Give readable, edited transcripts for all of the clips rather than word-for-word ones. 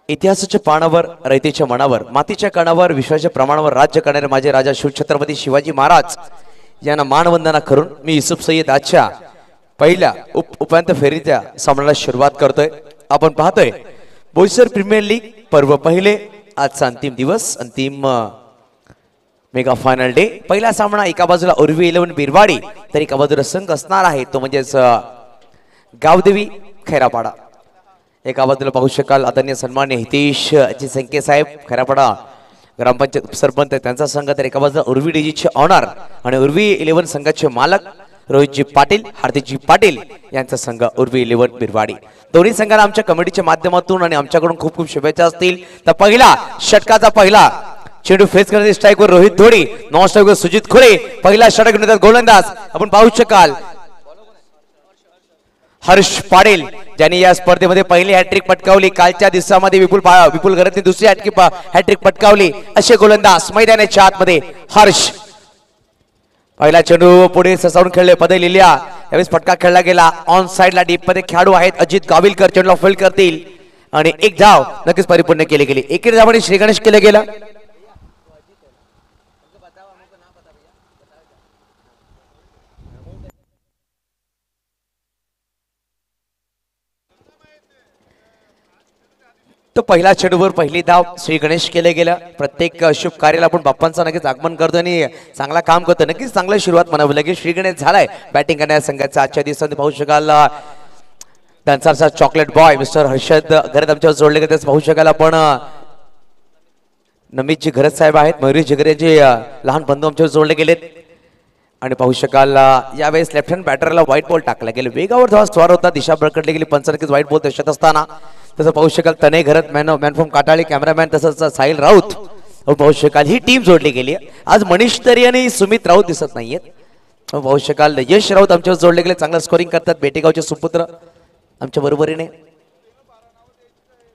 इतिहासाच्या पानावर रयतेच्या मनावर मातीच्या कणावर विश्वाच्या प्रमाणावर राज्य करणारे माझे राजा शिवछत्रपती शिवाजी महाराज यांना मानवंदना करून मी युसुफ सय्यद आजच्या पहिल्या उपांत्य फेरीच्या सामन्याला सुरुवात करतोय। आपण पाहतोय बोईसर प्रीमियर लीग पर्व पहिले आजचा अंतिम दिवस अंतिम मेगा फायनल डे। पहिला सामना एका बाजूला उर्वी 11 बिरवाडी तर एका बाजूला संघ असणार आहे तो म्हणजेच गावदेवी खैरापाडा। एका बाजूला पाहू शकाल आदरणीय सन्मान्य हितेश जी संके साहेब खैरापाडा ग्रामपंचायत सरपंच त्यांचा संघ तर एका बाजूला उर्वी डीजीचे ऑनर आणि उर्वी 11 संघाचे मालक रोहितजी पाटील हार्दिकजी पाटील यांचा संघ उर्वी 11 बिरवाडी। दोन्ही संघांना आमच्या कमिटीच्या माध्यमातून आणि आमच्याकडून खूप खूप शुभेच्छा असतील। तर पहिला षटकाचा पहिला चेंडू फेस करण्याची स्ट्राइकवर रोहित धोडी नॉन स्ट्राइकवर सुजित खुळे पहिला षटक घेऊन गोलंदाज आपण पाहू शकाल हर्ष पाटील ज्यांनी या स्पर्धेमध्ये पहिली हॅट्रिक पटकावली। कालच्या दिवसामध्ये विपुल घरातली दुसरी हॅट्रिक पटकावली असे गोलंदाज मैदानाच्या आतमध्ये हर्ष। पहिला चेंडू पुढे ससावून खेळले पदे लिहिल्या यावेळेस फटका खेळला गेला ऑन साइडला डीप मध्ये खेळाडू आहेत अजित गाविलकर चेंडूला फील्ड करतील आणि एक धाव नक्कीच परिपूर्ण केली गेली। एकेरी धावाने श्री गणेश केले गेलं। तो पहिला चेंडूवर पहिली धाव श्री गणेश केले गेलं। प्रत्येक शुभ कार्याला आपण बाप्पांचं नक्कीच आगमन करतो आणि चांगला काम करतो नक्कीच चांगली सुरुवात म्हणावी लागेल। श्री गणेश झालाय बॅटिंग करण्याच्या संघाचा आजच्या दिवसात पाहू शकाल त्यांचा चॉकलेट बॉय मिस्टर हर्षद घरात आमच्यावर जोडले गेले पाहू शकाल आपण नमितजी घरत साहेब आहेत मयुरेश जिगरेचे लहान बंधू आमच्यावर जोडले गेलेत आणि पाहू शकाल यावेळेस लेफ्ट हँड बॅटरला व्हाईट बॉल टाकला गेला वेगावर जेव्हा स्वार होता दिशा बळकटली गेली पंचनक्कीच व्हाईट बॉल दर्शत असताना तसं पाहू शकाल तनय घरत मॅनफ्रॉम काटाळी कॅमेरामॅन तसंच साहिल राऊत पाहू शकाल ही टीम जोडली गेली। आज मनीष तरी आणि सुमित राऊत दिसत नाहीयेत पाहू शकाल यश राऊत आमच्यावर जोडले गेले चांगलं स्कोरिंग करतात बेटेगावचे सुपुत्र आमच्या बरोबरीने।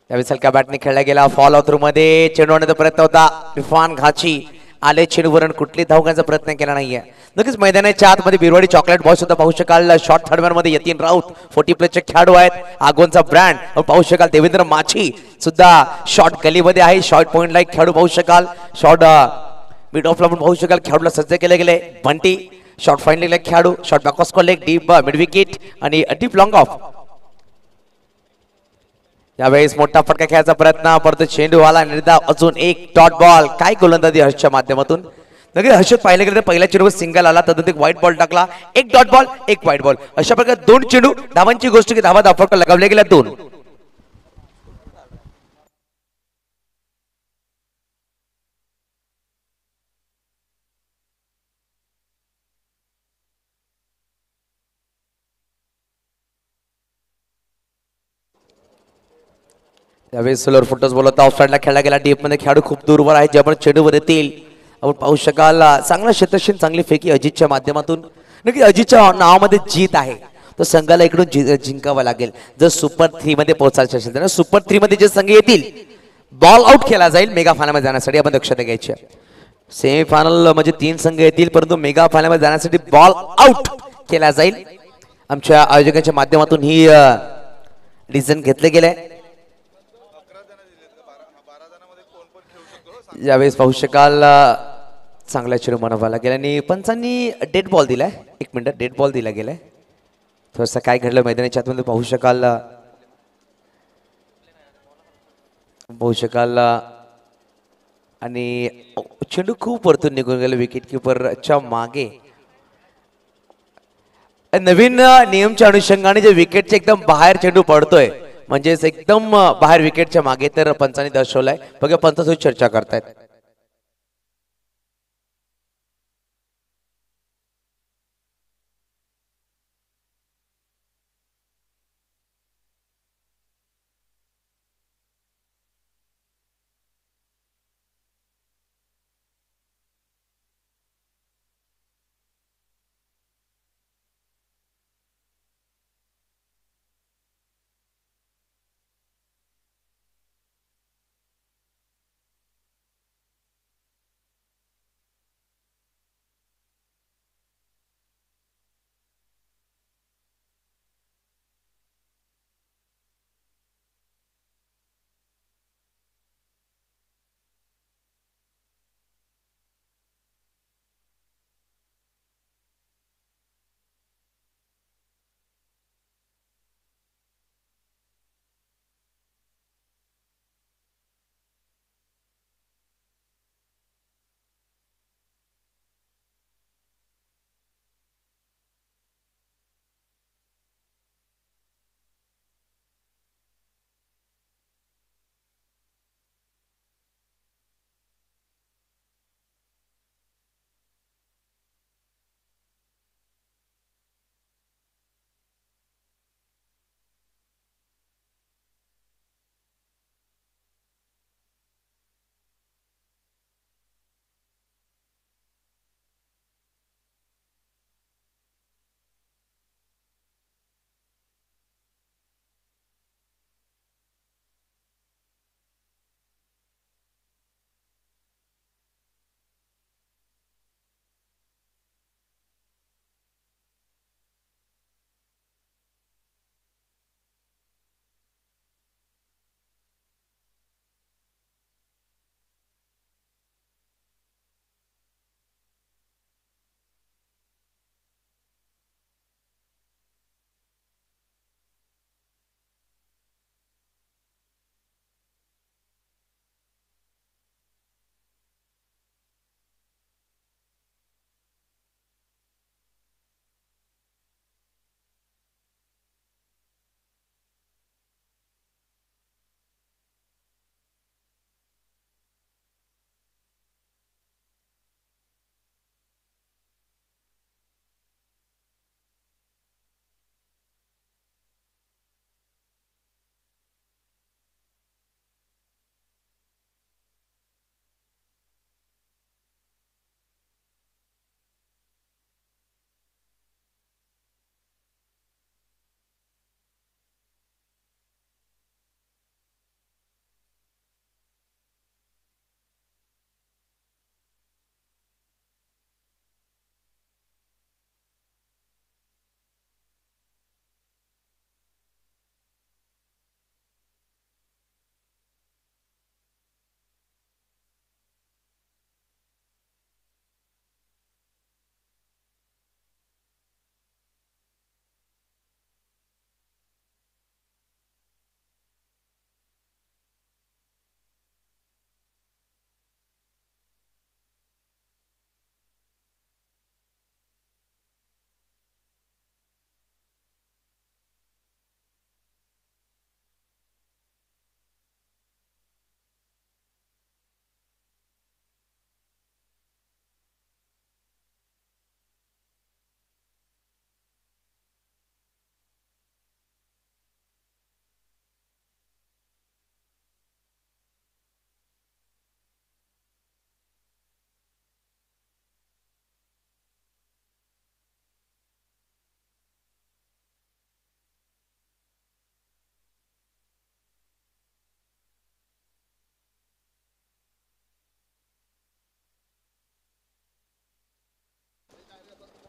त्यावेळेस हलक्या बॅटने खेळला गेला फॉल ऑफ थ्रू मध्ये चेंडू आणण्याचा प्रयत्न होता इरफान घाची आले चेंडूवरून कुठली धाव घेण्याचा प्रयत्न केला नाहीये। नक्कीच मैदानाच्या आतमध्ये बिरवाडी चॉकलेट बॉय सुद्धा पाहू शकाल शॉर्ट थर्डमॅन मध्ये यतीन राऊत 40 प्लसचे खेळाडू आहेत आगोनचा ब्रँड पाहू शकाल देवेंद्र माछी सुद्धा शॉर्ट गलीमध्ये आहे शॉर्ट पॉइंट लाईक खेळाडू पाहू शकाल शॉर्ट मिड ऑफला पण पाहू शकाल खेळाडूला सज्ज केले गेले बंटी शॉर्ट फाईन लेग खेळाडू शॉर्ट बॅकॉस्कॉल लेग डीप मिड विकेट आणि डीप लॉंग ऑफ। यावेळेस मोठा फटका खेळायचा प्रयत्न परत चेंडू आला निर्धाव अजून एक डॉट बॉल काय गोलंदाजी हर्षच्या माध्यमातून नक्की हर्षद पाहिलं गेलं तर पहिल्या चेंडूवर सिंगल आला तदनंतर एक व्हाईट बॉल टाकला एक डॉट बॉल एक व्हाईट बॉल अशा प्रकारे दोन चेंडू धावांची गोष्ट की धावा फटका लगावले गेल्या दोन। त्यावेळेस सोलर फुटस बोलत ऑफ साइडला खेळला गेला डीप मध्ये खेळाडू खूप दूरवर आहे जे आपण चेंडूवर येतील आपण पाहू शकाल चांगला क्षेत्रक्षण चांगली फेकी अजितच्या माध्यमातून नक्की अजितच्या नावामध्ये जीत आहे तो संघाला इकडून जिंकावा लागेल जर सुपर 3 मध्ये पोहोचायचे असेल तर सुपर 3 मध्ये जे संघ येतील बॉल आउट केला जाईल मेगा फायनल मध्ये जाण्यासाठी आपण दक्षता घ्यायची सेमी फायनल म्हणजे 3 संघ येतील परंतु मेगा फायनल मध्ये जाण्यासाठी बॉल आउट केला जाईल आमच्या आयोजकांच्या माध्यमातून ही डिसिजन घेतले गेले। यावेळेस पाहू शकाल चांगला चेंडू मनवायला गेला आणि पंचांनी डेड बॉल दिलाय एक मिनिट डेड बॉल दिला गेलाय थोडंसं काय घडलं मैदानाच्या आतमध्ये पाहू शकाल आणि चेंडू खूप वरतून निघून गेला विकेट किपरच्या मागे नवीन नियमच्या अनुषंगाने जे विकेटचे एकदम बाहेर चेंडू पडतोय म्हणजेच एकदम बाहेर विकेटच्या मागे तर पंचांनी दर्शवलाय बघा पंचांसोबत चर्चा करतायत।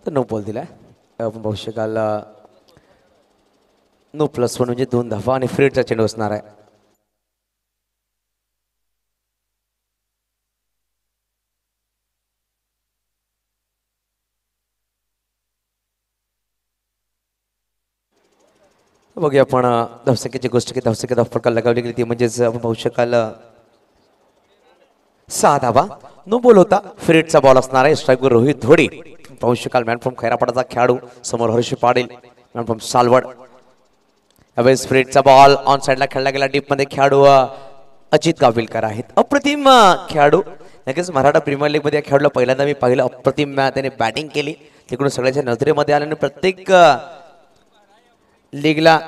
तर नो बॉल दिलाय. आपण पाहू शकाल नो +1 म्हणजे 2 धावा आणि फ्रेडचा चेंडू असणार आहे. बघूया आपण धावसंख्येची गोष्ट की धावसंख्येत फटका लगावली गेली ती म्हणजेच आपण पाहू शकाल 6 धावा. नो बॉल होता. फ्रेडचा बॉल असणार आहे. स्ट्राईकवर रोहित धोडी. पाहू शकाल मॅन फ्रॉम खैरापाटाचा खेळाडू समोर हर्ष पाटील मॅन फ्रॉम सालवड. यावेळेस फ्रेडचा बॉल ऑन साइडला खेळला गेला. डीप मध्ये खेळाडू अजित गाविलकर आहेत. अप्रतिम खेळाडू. नक्कीच मराठा प्रीमियर लीग मध्ये या खेळाडूला पहिल्यांदा मी पाहिलं. अप्रतिम त्याने बॅटिंग केली. तिकडून सगळ्यांच्या नजरेमध्ये आल्याने प्रत्येक लीगला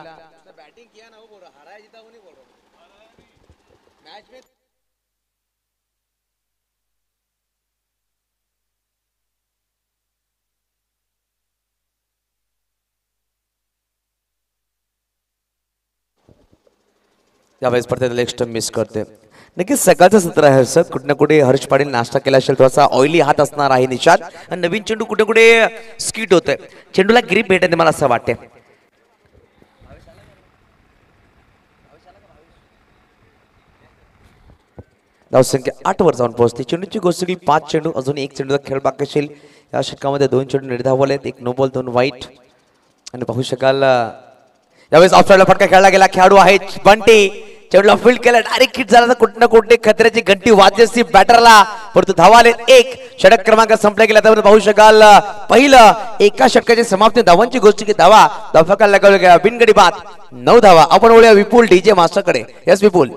यावेळेस परत लेग स्टंप मिस करते. नक्कीच सकाळचं सत्र आहे सर. कुठे ना कुठे हर्ष पाटील नाश्ता केला असेल. थोडासा ऑइली हात असणार आहे निशाद. आणि नवीन चेंडू कुठे कुठे स्किट होतोय. चेंडूला ग्रीप भेटते मला असं वाटते. धावसंख्या 8 वर जाऊन पोहोचते. चेंडूची गोष्ट की 5 चेंडू अजून 1 चेंडूचा खेळ बाकी असेल. या षटकामध्ये 2 चेंडू निर्धावले आहेत. 1 नो बॉल 2 वाईट. आणि पाहू शकाल यावेळेस ऑफसाइडला फटका खेळला गेला. खेळाडू आहे बंटी. चेंडूला फील्ड केला. डायरेक्ट हिट झाला तर कुठे ना कुठे खतऱ्याची घंटी वाजली असती बॅटरला. परंतु धावाले 1. षटक क्रमांक संपला गेला. त्यामध्ये पाहू शकाल पहिलं एका षटकाची समाप्ती. धावांची गोष्ट की धावा फटका लगावला गेला. बिनगडी बाद 9 धावा. आपण वळूया विपुल डीजे मास्टरकडे. यस विपुल.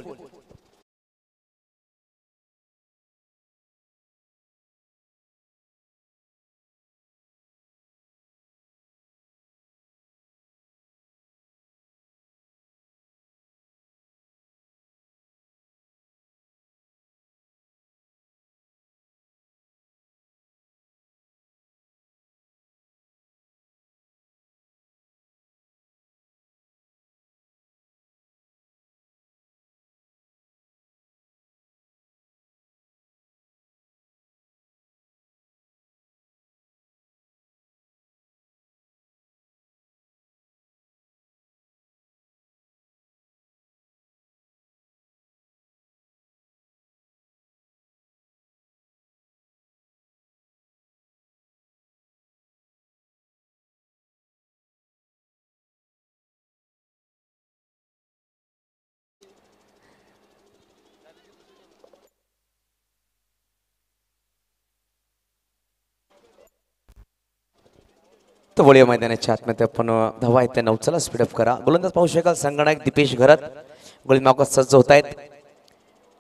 तर वळूया मैदानाच्या आतमध्ये आपण धावा आहेत त्या 9 स्पीडअप करा. गोलंदाज पाहू शकाल संगणक दीपेश घरत. गोलंदाज सज्ज होत आहेत.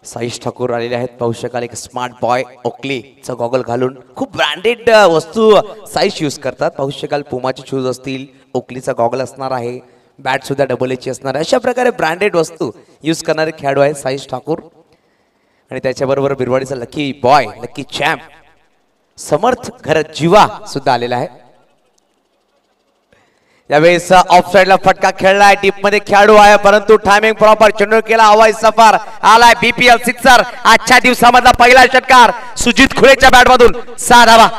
साईश ठाकूर आलेले आहेत. पाहू शकाल एक स्मार्ट बॉय ओकलीचा गॉगल घालून. खूप ब्रँडेड वस्तू साईश यूज करतात. पाहू शकाल पुमाचे शूज असतील. ओकलीचा गॉगल असणार आहे. बॅट सुद्धा डबल एची असणार आहे. अशा प्रकारे ब्रँडेड वस्तू यूज करणारे खेळाडू आहेत साईश ठाकूर. आणि त्याच्याबरोबर बिरवाडीचा लकी बॉय लकी चॅम्प समर्थ घरत जीवा सुद्धा आलेला आहे. यावेळेस ऑफ साइडला फटका खेळलाय. डीप मध्ये खेळाडू आहे परंतु टायमिंग प्रॉपर. चेंडू केला हवाई सफर. आलाय बीपीएल सिक्सर. आजच्या दिवसामधला पहिला षटकार सुजित खुळेच्या बॅट मधून 6 धावा.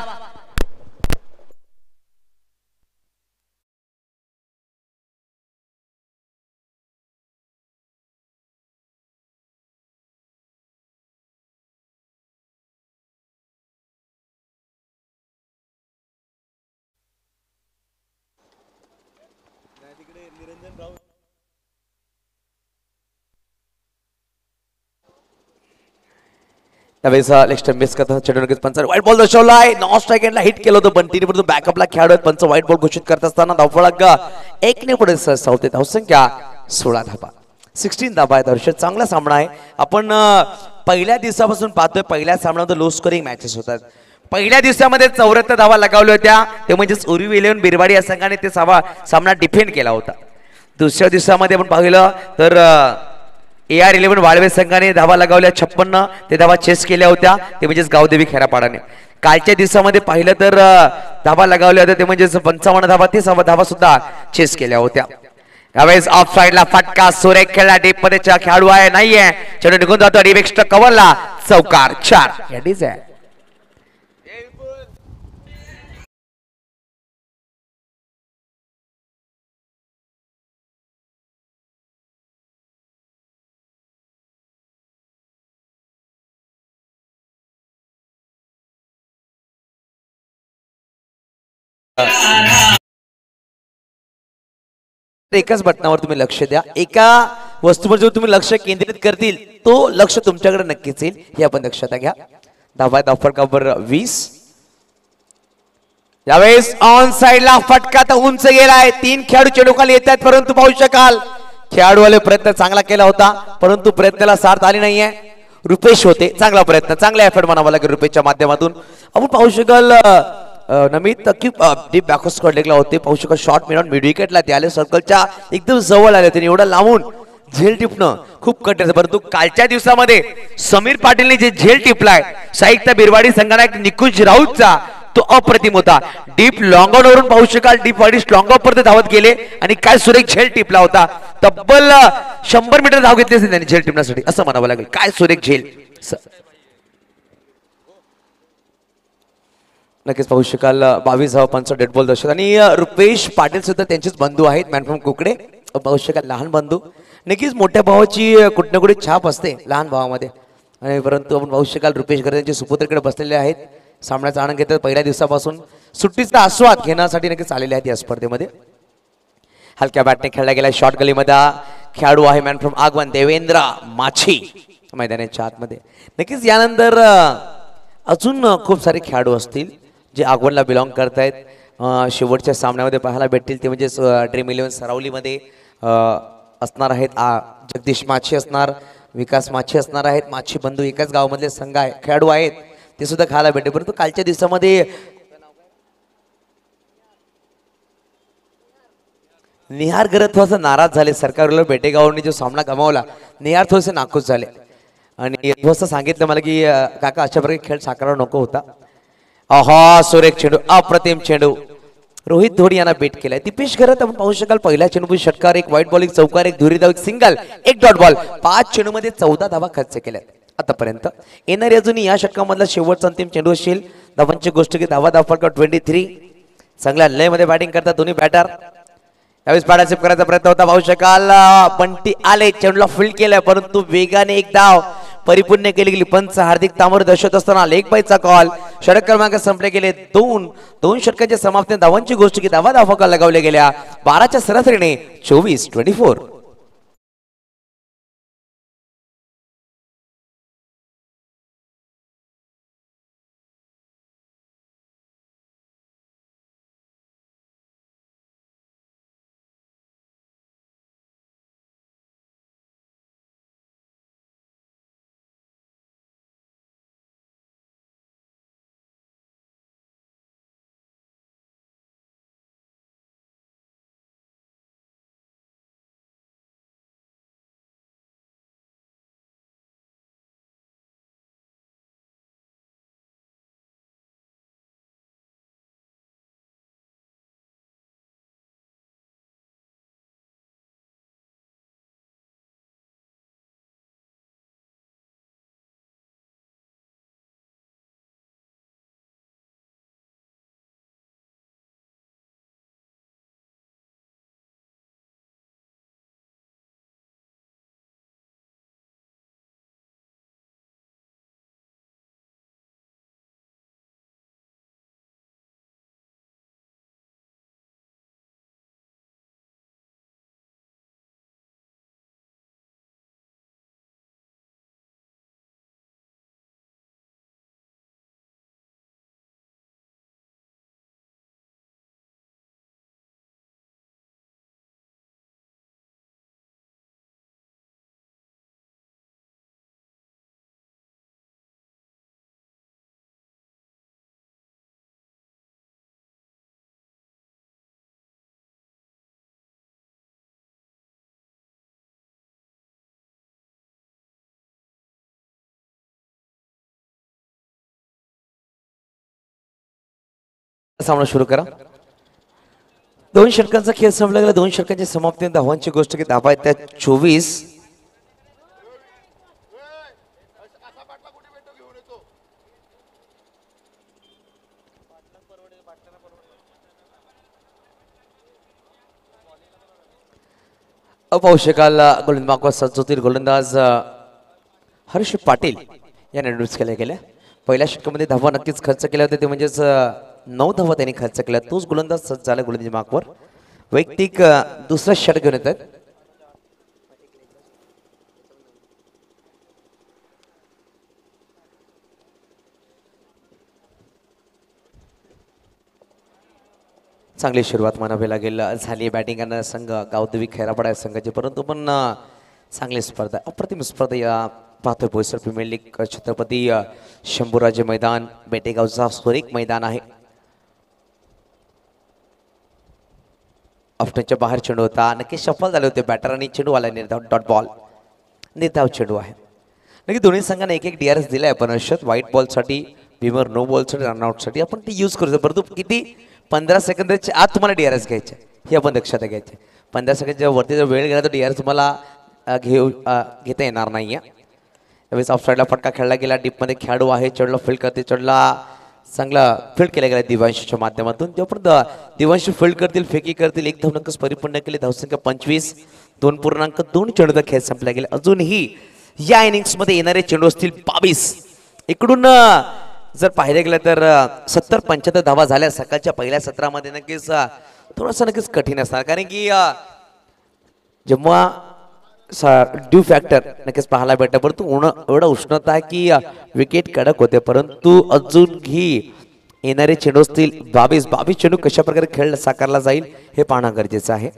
त्यावेळेस लेग स्टंप मिस करतात. चेंडू नक्कीच पंच व्हाईट बॉल दर्शवलाय. नॉन स्ट्राईक एंडला हिट केलं होतं बंटीने परंतु बॅकअपला खेळाडू आहेत. पंच व्हाईट बॉल घोषित करत असताना धावफलक 1 ने पुढे सावते. धावसंख्या 16 धावा. 16 धावा आहेत. हर्षद चांगला सामना आहे. आपण पहिल्या दिवसापासून पाहतोय. पहिल्या सामन्यामध्ये लो स्कोरिंग मॅचेस होतात. पहिल्या दिवसामध्ये 74 धावा लगावल्या होत्या. ते म्हणजेच उर्वी 11 बिरवाडी या संघाने ते सामना डिफेंड केला होता. दुसऱ्या दिवसामध्ये आपण पाहिलं तर AR11 वाळवे संघाने धावा लगावल्या 56. ते धावा चेस केल्या होत्या. ते म्हणजेच गावदेवी खेरापाडाने. कालच्या दिवसामध्ये पाहिलं तर धावा लगावल्या होत्या. ते म्हणजेच 55 धावा. ते धावा सुद्धा चेस केल्या होत्या. यावेळेस ऑफ साइडला फटका सुरेख खेळला. डीप मध्ये खेळाडू आहे नाहीये. चेंडू निघून जातो. डिबेक्स्ट कव्हरला चौकार 4. एकाच बटनावर तुम्ही लक्ष द्या. एका वस्तूवर जो तुम्ही लक्ष केंद्रित करतील तो लक्ष तुमच्याकडे नक्कीच येईल हे आपण लक्षात घ्या. धावा धाफडकावर 20. यावेळेस ऑन साइडला फटका तर उंच गेलाय. 3 खेळाडू चेंडू खाली येत आहेत परंतु पाहू शकाल खेळाडूवाले प्रयत्न चांगला केला होता परंतु प्रयत्नाला साथ आली नाहीये. रुपेश होते. चांगला प्रयत्न चांगला एफर्ट म्हणावा लागेल रुपेशच्या माध्यमातून. आपण पाहू शकाल नमित की डीप बॅकवर्ड स्क्वॉट लेगला होते. पाहू शकाल शॉट मिळून मिड विकेटला ते आले. सर्कलच्या एकदम जवळ आले. त्यांनी एवढं लावून झेल टिपणं खूप कठीण परंतु कालच्या दिवसामध्ये समीर पाटीलने जे झेल टिपलाय साहित्य बिरवाडी संघानायक निकुंज राऊतचा तो अप्रतिम होता. डीप लॉंग ऑन वरून पाहू शकाल डीप वाडी लॉंग ऑफ पर्यंत धावत गेले आणि काय सुरेख झेल टिपला होता. तब्बल 100 मीटर धाव घेतली असेल त्यांनी झेल टिपण्यासाठी असं म्हणावं लागेल. काय सुरेख झेल. नक्कीच पाहू शकाल 22 धावांचा डेड बॉल दर्शक आणि रुपेश पाटील सुद्धा त्यांचेच बंधू आहेत. Man from Kukde. पाहू शकाल लहान बंधू. नक्कीच मोठ्या भावाची कुठे ना कुठे छाप असते लहान भावामध्ये आणि परंतु आपण पाहू शकाल रुपेश घर त्यांचे सुपुत्रकडे बसलेले आहेत. सामन्याचा आनंद घेतात. पहिल्या दिवसापासून सुट्टीचा आस्वाद घेण्यासाठी नक्कीच आलेले आहेत या स्पर्धेमध्ये. हलक्या बॅटने खेळला गेला. शॉर्ट गलीमध्ये खेळाडू आहे मॅन फ्रॉम आगवन देवेंद्र माछी मैदानाच्या आतमध्ये. नक्कीच यानंतर अजून खूप सारे खेळाडू असतील जे आगवनला बिलॉंग करतायत. शेवटच्या सामन्यामध्ये पाहायला भेटतील ते म्हणजे ड्रीम 11 सरावलीमध्ये असणार आहेत. जगदीश माछी असणार. विकास माछी असणार आहेत. माछी बंधू एकाच गावामधले संघ आहे खेळाडू आहेत ते सुद्धा खायला भेटले. परंतु कालच्या दिवसामध्ये निहार गरज थोडासा नाराज झाले. सरकारला बेटेगावने जो सामना गमावला निहार थोडेसे नाखुश झाले आणि थोडंसं सांगितलं मला की काका अशा प्रकारे खेळ साकारावा नको होता. आहा सुरेख चेंडू अप्रतिम चेंडू रोहित धोनी यांना बेट केलाय. दीपेश घरात आपण पाहू शकाल पहिल्या चेंडू षटकार एक व्हाईट बॉल एक चौकार एक धुरी धाव एक सिंगल एक डॉट बॉल 5 चेंडूमध्ये 14 धावा खर्च केल्यात आतापर्यंत. येणारी अजून या षटकामधला शेवटचा अंतिम चेंडू असेल. धावांची गोष्ट की धावा धावफलका 23. चांगल्या लयमध्ये बॅटिंग करतात दोन्ही बॅटर. त्यावेळेस पाडासेप करायचा प्रयत्न होता. पाहू शकाल बंटी आले चेंडूला फील्ड केलाय परंतु वेगाने एक धाव परिपूर्ण केली गेली. पंच हार्दिक तांबोरे दर्शवत असताना लेग बायचा कॉल. षटक क्रमांक संपले गेले. दोन षटकांच्या समाप्तीने धावांची गोष्ट की धावा धावफलका लगावल्या गेल्या 12च्या सरासरीने 24-24. सामना सुरू करा. 2 षटकांचा खेळ संपला गेला. 2 षटकांच्या समाप्तीने धावांची गोष्ट की धावा आहेत त्या 24. पाहू शकाल गोलंदाज सज्जोतील गोलंदाज हर्ष पाटील यांना इंट्रोड्यूस केल्या गेल्या. पहिल्या षटकामध्ये धावा नक्कीच खर्च केल्या होत्या ते म्हणजेच 9 धावा त्यांनी खर्च केल्या. तोच गोलंदाज सज्ज झाला गोलंदाजी मार्कवर. वैयक्तिक दुसरा षट घेऊन येतात. चांगली सुरुवात म्हणावी लागेल झाली बॅटिंग करणारा संघ गावदेवी खैरापाडा संघाची, परंतु पण चांगली स्पर्धा, अप्रतिम स्पर्धा या पाहतोय बोईसर प्रीमियर लीग छत्रपती शंभूराजे मैदान बेटेगावचा सुरेख मैदान आहे. ऑफ्टनच्या बाहेर चेंडू होता, नक्की सफल झाले होते बॅटर आणि चेंडू आला निर्धाव डॉट बॉल, निर्धाव चेंडू आहे. नक्की दोन्ही संघांना एक एक DRS दिलाय पण अशत व्हाईट बॉलसाठी भीमर नो बॉलसाठी रनआउटसाठी आपण ती यूज करू शकतो, परंतु किती 15 सेकंदाच्या आत तुम्हाला DRS घ्यायचे हे आपण लक्षात घ्यायचे. 15 सेकंडच्या वरती जर वेळ गेला तर DRS तुम्हाला घेता येणार नाही आहे. त्यावेळेस ऑफसाईडला फटका खेळला गेला, डीपमध्ये खेळाडू आहे, चढला फील्ड करते, चढला चांगला फील्ड केला गेला दिवांशच्या माध्यमातून. तेव्हा दिवांश फील्ड करतील, फेकी करतील, एक धाव नक्कीच परिपूर्ण केली. धावसंख्या 25, 2.2 चेंडूचा खेळ संपला गेला. अजूनही या इनिंग्समध्ये येणारे चेंडू असतील 22. इकडून जर पाहिले गेलं तर 70-75 धावा झाल्या सकाळच्या पहिल्या सत्रामध्ये. नक्कीच थोडंसं नक्कीच कठीण असणार, कारण की जेव्हा ड्यू फॅक्टर नक्कीच पाहायला भेटतं, परंतु एवढं उष्णता आहे की विकेट कडक होते, परंतु अजूनही येणारे चेंडू असतील 22 चेंडू कशा प्रकारे खेळ साकारला जाईल हे पाहणं गरजेचं आहे.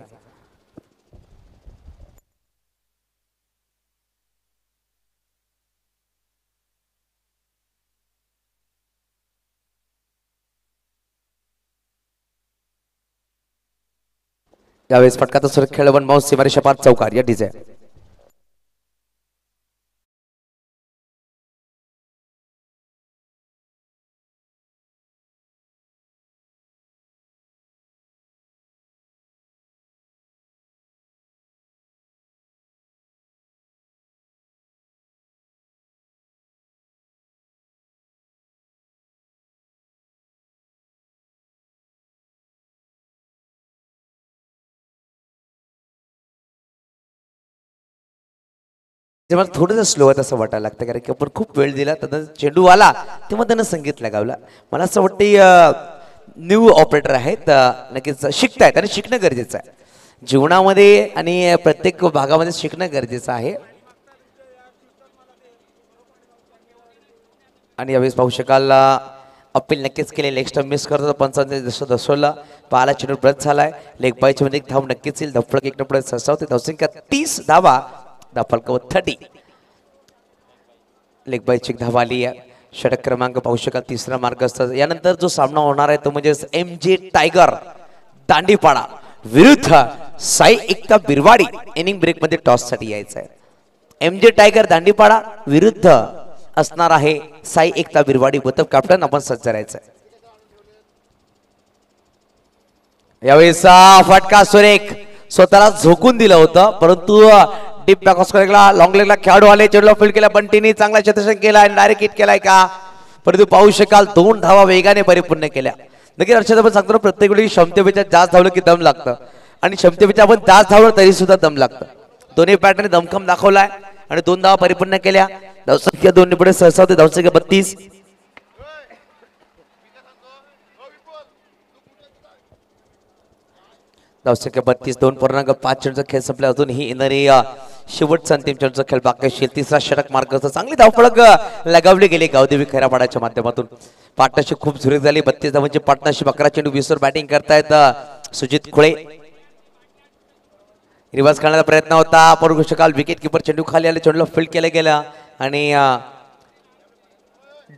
यावेळेस फटकाचा सुरेख खेळ वन माऊस सीमारेषा पार चौकार या डिझाय. जेव्हा थोडंसं स्लो आहे असं वाटायला लागतं, कारण की आपण खूप वेळ दिला, तर चेंडू आला तेव्हा त्यानं संगीत लगावला. मला असं वाटतं न्यू ऑपरेटर आहेत, नक्कीच शिकतायत आणि शिकणं गरजेचं आहे जीवनामध्ये आणि प्रत्येक भागामध्ये शिकणं गरजेचं आहे. आणि यावेळेस पाहू शकाल अपील नक्कीच केले, लेग स्टंप मिस करतो पंचांनी जसं दसवला पाला चेंडू ब्रथ झालाय. लेग बायच्या मध्ये एक धाव नक्कीच येईल, धपळक एक नंबर ससावते. धावसंख्या 30 धावा, धाफलक 30. लेग बायची एक धाव आली आहे. षटक क्रमांक पाहू शकाल तिसरा मार्ग असतात. यानंतर जो सामना होणार आहे तो म्हणजे MJ टायगर दांडीपाडा विरुद्ध साई एकता बिरवाडी. इनिंग ब्रेक मध्ये टॉस साठी यायचं आहे. MJ टायगर दांडीपाडा विरुद्ध असणार आहे साई एकता बिरवाडी. गौतम कॅप्टन आपण सज्ज राहायचं. यावेळेस फटका सुरेख स्वतःला झोकून दिलं होतं, परंतु डीप बॅकॉस करेला लॉंग लेगला खेळाडू आले, चेंडूला फील्ड केला, बंटीनी चांगला क्षेत्ररक्षण केला आणि डायरेक्ट हिट केलाय का, परंतु पाहू शकाल 2 धावा वेगाने परिपूर्ण केल्या. नक्की अर्षद आपण सांगतो प्रत्येक वेळी क्षमतेपेक्षा जास्त धावलं की दम लागतं, आणि क्षमतेपेक्षा आपण जास्त धावलं तरी सुद्धा दम लागतं. दोन्ही पॅटर्नने दमखम दाखवलाय आणि 2 धावा परिपूर्ण केल्या. धावसंख्या 2 पुढे सहसावते, धावसंख्या 32. धावसंख्या 32, 2.5 चेंडूचा खेळ संपला. अजून ही येणारी शेवटचा अंतिम चेंडूचा खेळ बाकी असेल. तिसरा षटक मार्गाचा चांगली धावफलक लगावली गेली गावदेवी खैरापाडाच्या माध्यमातून. पार्टनरशिप खूप सुरेख झाली. 32 धावांची पार्टनरशिप. 11 चेंडू 20 वर बॅटिंग करतायत सुजित खुळे. रिव्हर्स करण्याचा प्रयत्न होता, परंतु शकाल विकेट किपर चेंडू खाली आले, चेंडूला फील्ड केला गेला आणि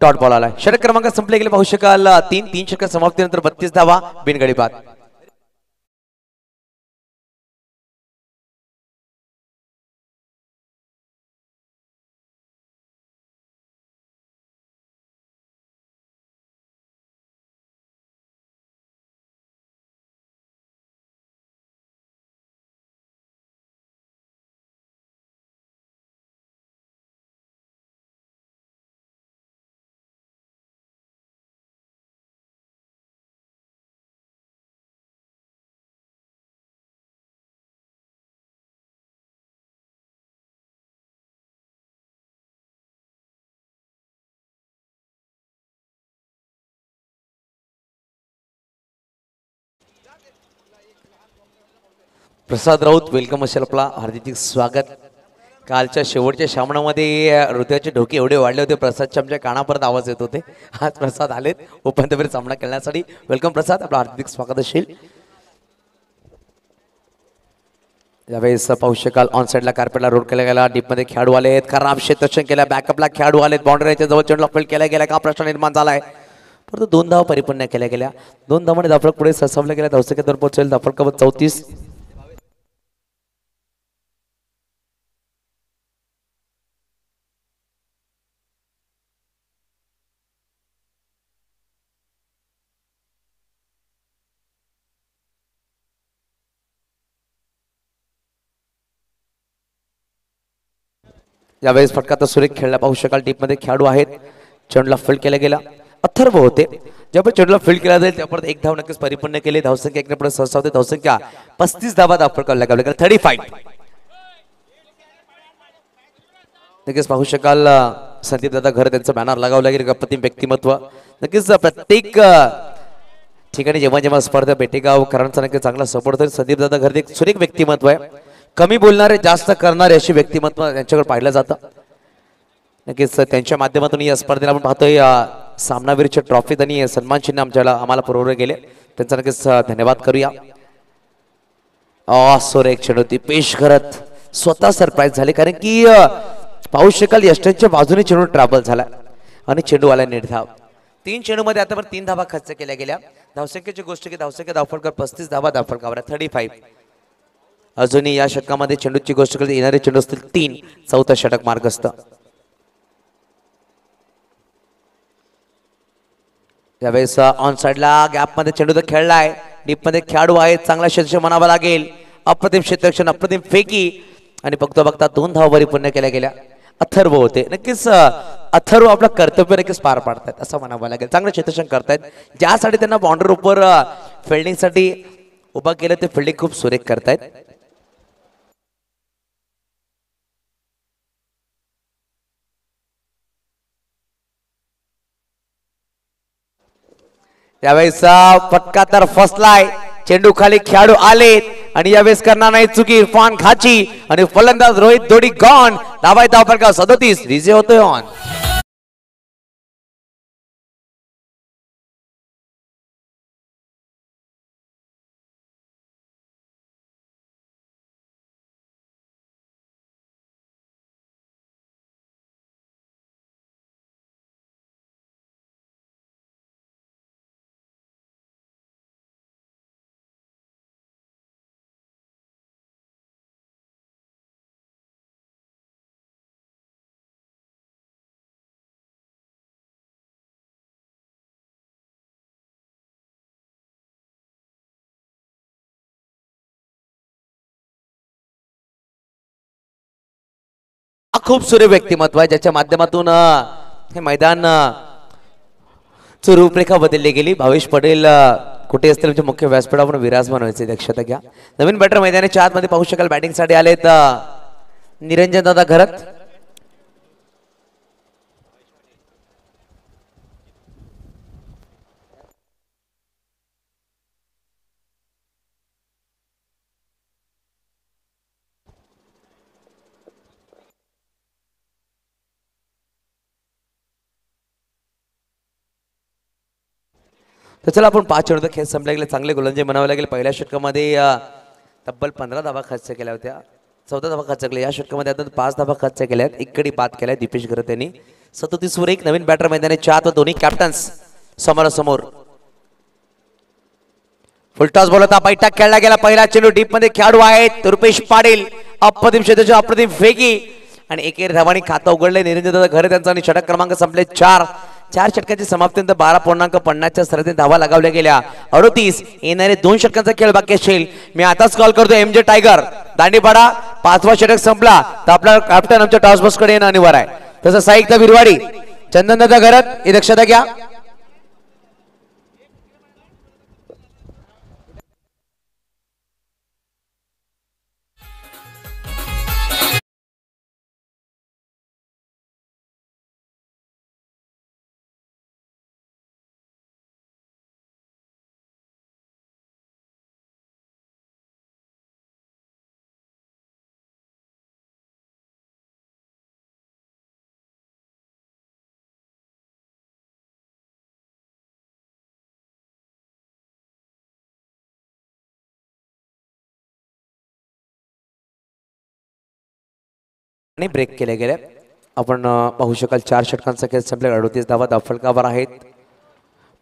डॉट बॉल आला. षटक क्रमांक संपले गेले पाहू शकाल 3 षटक समाप्तीनंतर 32 धावा बिनगडी बाद. प्रसाद राऊत वेलकम असेल आपला हार्दिक स्वागत. कालच्या शेवटच्या सामन्यामध्ये हृदयाचे ढोके एवढे वाढले होते प्रसादच्या आमच्या कानापर्यंत आवाज येत होते. आज प्रसाद आलेत उपांत्यपूर्व सामना खेळण्यासाठी. वेलकम प्रसाद, आपलं हार्दिक स्वागत असेल. यावेळेस पाहू शकाल ऑन साईडला कार्पेटला रोड केला गेला. डीपमध्ये खेळाडू आले आहेत. खराब क्षेत्ररक्षण केलं. बॅकअपला खेळाडू आलेत. बाउंड्रीच्या जवळ चेंडू अपील केला गेला का प्रश्न निर्माण झालाय. परंतु 2 धावा परिपूर्ण केल्या गेल्या. 2 धावांनी धावफलक पुढे सरसावला गेला. धावसंख्येवर पोहोचेल धावफलकावर 34. यावेळेस फटका सुरेख खेळला पाहू शकाल. डीपमध्ये खेळाडू आहेत. चेंडूला फील्ड केला गेला. अथर्व होते. जेव्हा चेंडूला फील्ड केला जाईल त्यापर्यंत 1 धाव नक्कीच परिपूर्ण केले. धावसंख्या 1 पुढे सरसावते. धावसंख्या 35 धावा धावफलक लागला 35. नक्कीच पाहू शकाल संदीप दादा घर त्यांचं बॅनर लागावं लागेल. अप्रतिम व्यक्तिमत्व. नक्कीच प्रत्येक ठिकाणी जेव्हा जेव्हा स्पर्धा बेटेगाव करांचा नक्की चांगला सपोर्ट होईल. संदीप दादा घर एक सुरेख व्यक्तिमत्व आहे. कमी बोलणारे जास्त करणारे अशी व्यक्तिमत्व त्यांच्याकडे पाहिलं जातं. नक्कीच त्यांच्या माध्यमातून या स्पर्धेला आपण पाहतोय सामनावीरच्या ट्रॉफीत आणि सन्मान चिन्ह आम्हाला पुरवले गेले. त्यांचा नक्कीच धन्यवाद करूया. सुरेख चेंडू ती पेश करत स्वतः सरप्राईज झाले, कारण की पाहू शकाल यष्टांच्या बाजूने चेंडू ट्रॅव्हल झाला आणि चेंडू आला नेट धाव. 3 चेंडूमध्ये आतापर्यंत 3 धावा खर्च केल्या गेल्या. धावसंख्येची गोष्ट की धावसंख्या धावफलकावर 35 धावा धावफलकावर 35. अजूनही या षटकामध्ये चेंडूची गोष्ट करते येणारे चेंडू असतील 3. चौथा षटक मार्ग असतं. यावेळेस ऑन साइडला गॅपमध्ये चेंडू तर खेळलाय. डीपमध्ये खेळाडू आहेत. चांगला क्षेत्ररक्षण म्हणावं लागेल. अप्रतिम क्षेत्ररक्षण, अप्रतिम फेकी आणि बघता बघता 2 धावा परिपूर्ण केल्या गेल्या. अथर्व होते. नक्कीच अथर्व आपलं कर्तव्य नक्कीच पार पाडतात असं म्हणावं लागेल. चांगलं क्षेत्ररक्षण करतायत. ज्यासाठी त्यांना बाउंड्री उपर फिल्डिंगसाठी उभा केलं ते फिल्डिंग खूप सुरेख करतायत. यावेळेस फटका तर फसलाय. चेंडू खाली खेळाडू आलेत आणि यावेळेस करणार नाही चुकी इरफान खाची आणि फलंदाज रोहित दोडी गॉन. धावा धावफलका 37. रिजे होतोय ऑन. खूप सुरे व्यक्तिमत्व आहे ज्याच्या माध्यमातून हे मैदान ची रूपरेखा बदलली गेली. भावेश पटेल कुठे असतील म्हणजे मुख्य व्यासपीठावर विराजमान व्हायचे दक्षता घ्या. नवीन बॅटर मैदानाच्या आतमध्ये पाहू शकाल बॅटिंग साठी आलेत निरंजन दादा घरत. तर चला आपण 5 चेंडू खेळ संपला गेले. चांगले गोलंदाजी म्हणावे लागेल. पहिल्या षटकामध्ये तब्बल 15 धावा खर्च केल्या होत्या. 14 धावा खर्च केल्या. या षटकामध्ये आता 5 धावा खर्च केल्या आहेत. इकडे बाद केलाय दीपेश घरत यांनी. 37 वर 1. नवीन बॅटर मैदानाच्या आत दोन्ही कॅप्टन्स समोरासमोर. फुलटॉस बोलता बैठा खेळला गेला. पहिला चेंडू डीप मध्ये खेळाडू आहेत रुपेश पाटील. अप्रतिम क्षेत्राची अप्रतिम फेकी आणि एकेरी धावांनी खातं उघडले निरंजन दादा घरे त्यांचा आणि षटक क्रमांक संपले 4. 4 षटकांची समाप्तीनंतर 12.50च्या सरासरी धावा लगावल्या गेल्या. 38. येणारे 2 षटकांचा खेळ बाकी असेल. मी आताच कॉल करतो MJ टायगर दांडीपाडा. 5वा षटक संपला तर आपला कॅप्टन आमच्या टॉस बॉक्स कडे येणं अनिवार्य आहे. तसं साईकता बिरवाडी चंदन दादा घरात ही दक्षता घ्या. आणि ब्रेक केले गेले. आपण पाहू शकाल 4 षटकांचा खेळ संपला. 38 धावा धावफलकावर आहेत.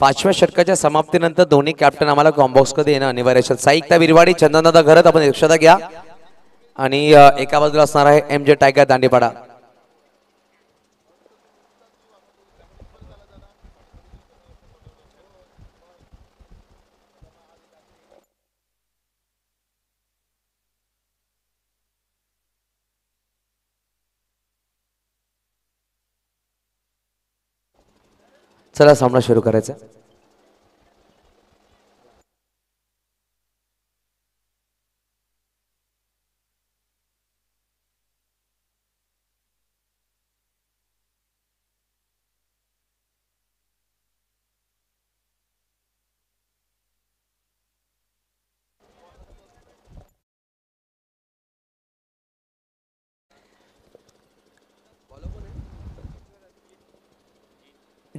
5व्या षटकाच्या समाप्तीनंतर दोन्ही कॅप्टन आम्हाला कॉम्बॉक्स मध्ये येणं अनिवार्य आहे. साईकता विरवाडी चंदनदादा घरत आपण लक्षात घ्या. आणि एका बाजूला असणार आहे MJ टायगर दांडेपाडा. चला सामना सुरू करायचा.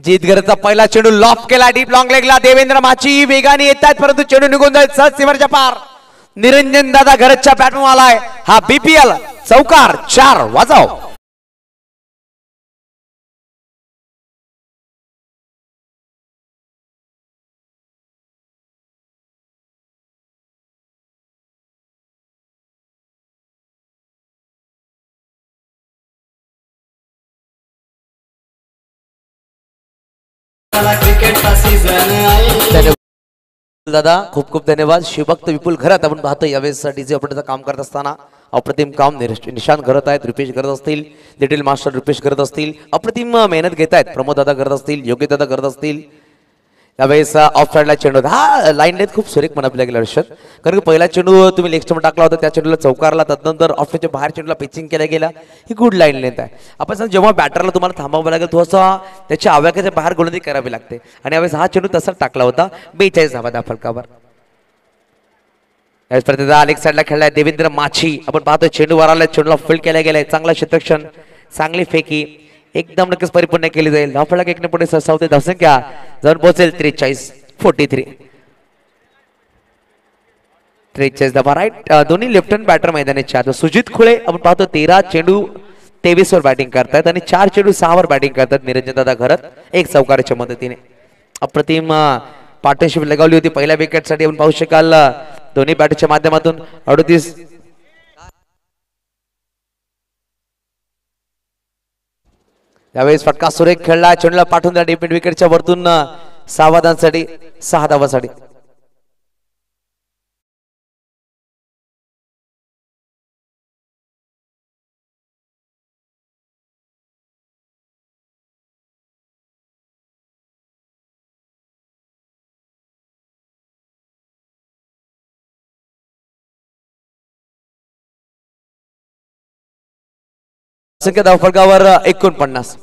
जीतगरचा पहिला चेंडू लॉफ केला डीप लॉंग लेगला. देवेंद्र माची वेगाने येतात परंतु चेंडू निघून जाईल सहज सीमाच्या पार. निरंजन दादा घरच्या बॅटमन आलाय. हा BPL चौकार 4 वाजव. दादा खूप खूप धन्यवाद. शिवभक्त विपुल घरात आपण पाहतोय यावेळेस डीजे ऑपरेटरचं काम करत असताना अप्रतिम काम निशांत करत आहेत. रुपेश करत असतील. लिटिल मास्टर रुपेश करत असतील. अप्रतिम मेहनत घेत आहेत. प्रमोद दादा करत असतील. योग्य दादा करत असतील. यावेळेस ऑफ साईडला चेंडू हा लाईन लेंथ खूप सुरेख म्हणायला गेला हर्षद. कारण की पहिला चेंडू तुम्ही लेग स्टंप टाकला होता त्या चेंडूला चौकारला. त्यानंतर ऑफच्या बाहेर चेंडूला पिचिंग केला गेला. ही गुड लाईन लेंथ आहे. आपण सांग जेव्हा बॅटरला तुम्हाला थांबावं लागेल थोडासा त्याच्या आवाक्याच्या बाहेर गोलंदाजी करावी लागते. आणि यावेळेस हा चेंडू तसाच टाकला होता. 42 धावा त्या फलकावर. यावेळेस प्रतिदा लेग साईडला खेळलाय देवेंद्र माची. आपण पाहतोय चेंडू वर आलाय. चेंडूला फील्ड केला गेलाय. चांगला क्षेत्ररक्षण चांगली फेकी एकदम नक्कीच परिपूर्ण केली जाईल. धावफलक 1 ने पुढे सरसावते. धावसंख्या जाऊन पोहोचेल 43 धावा. राईट दोन्ही लेफ्ट हँड बॅटर मैदानाचे आहेत. सुजित खुळे आपण पाहतो 13 चेंडू 23 वर बॅटिंग करतायत आणि 4 चेंडू 6 वर बॅटिंग करतात. निरंजन दादा घरत 1 चौकाराच्या मदतीने अप्रतिम पार्टनरशिप लगावली होती पहिल्या विकेटसाठी. आपण पाहू शकाल दोन्ही बॅटच्या माध्यमातून 38 यावेळेस फटका सुरेख खेळला. चेंडूला पाठवून दिला डीप मिड विकेटच्या वरतून 6 धावांसाठी 6 धावांसाठी. संख्या धावफलकावर 49.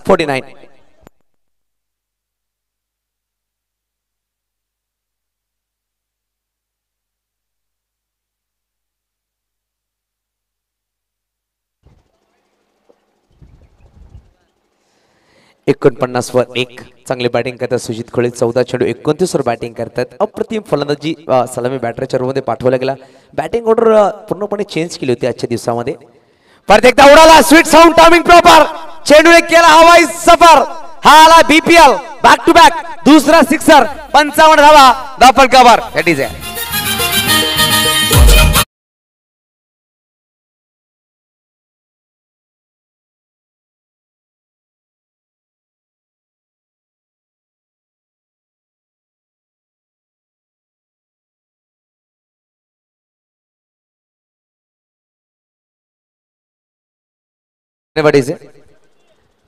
वर 1 चांगली बॅटिंग करतात सुजित खुळे. 14 चेंडू 29 वर बॅटिंग करतात. अप्रतिम फलंदाजी सलामी बॅटरच्या रूममध्ये पाठवला गेला. बॅटिंग ऑर्डर पूर्णपणे चेंज केली होती आजच्या दिवसामध्ये. परत एकदा उडाला स्वीट साऊंड टायमिंग प्रॉपर. चेंडूने केला हवाई सफर. हा आला BPL बॅक टू बॅक दुसरा सिक्सर. 55 धावा धावफलकावर. That is it.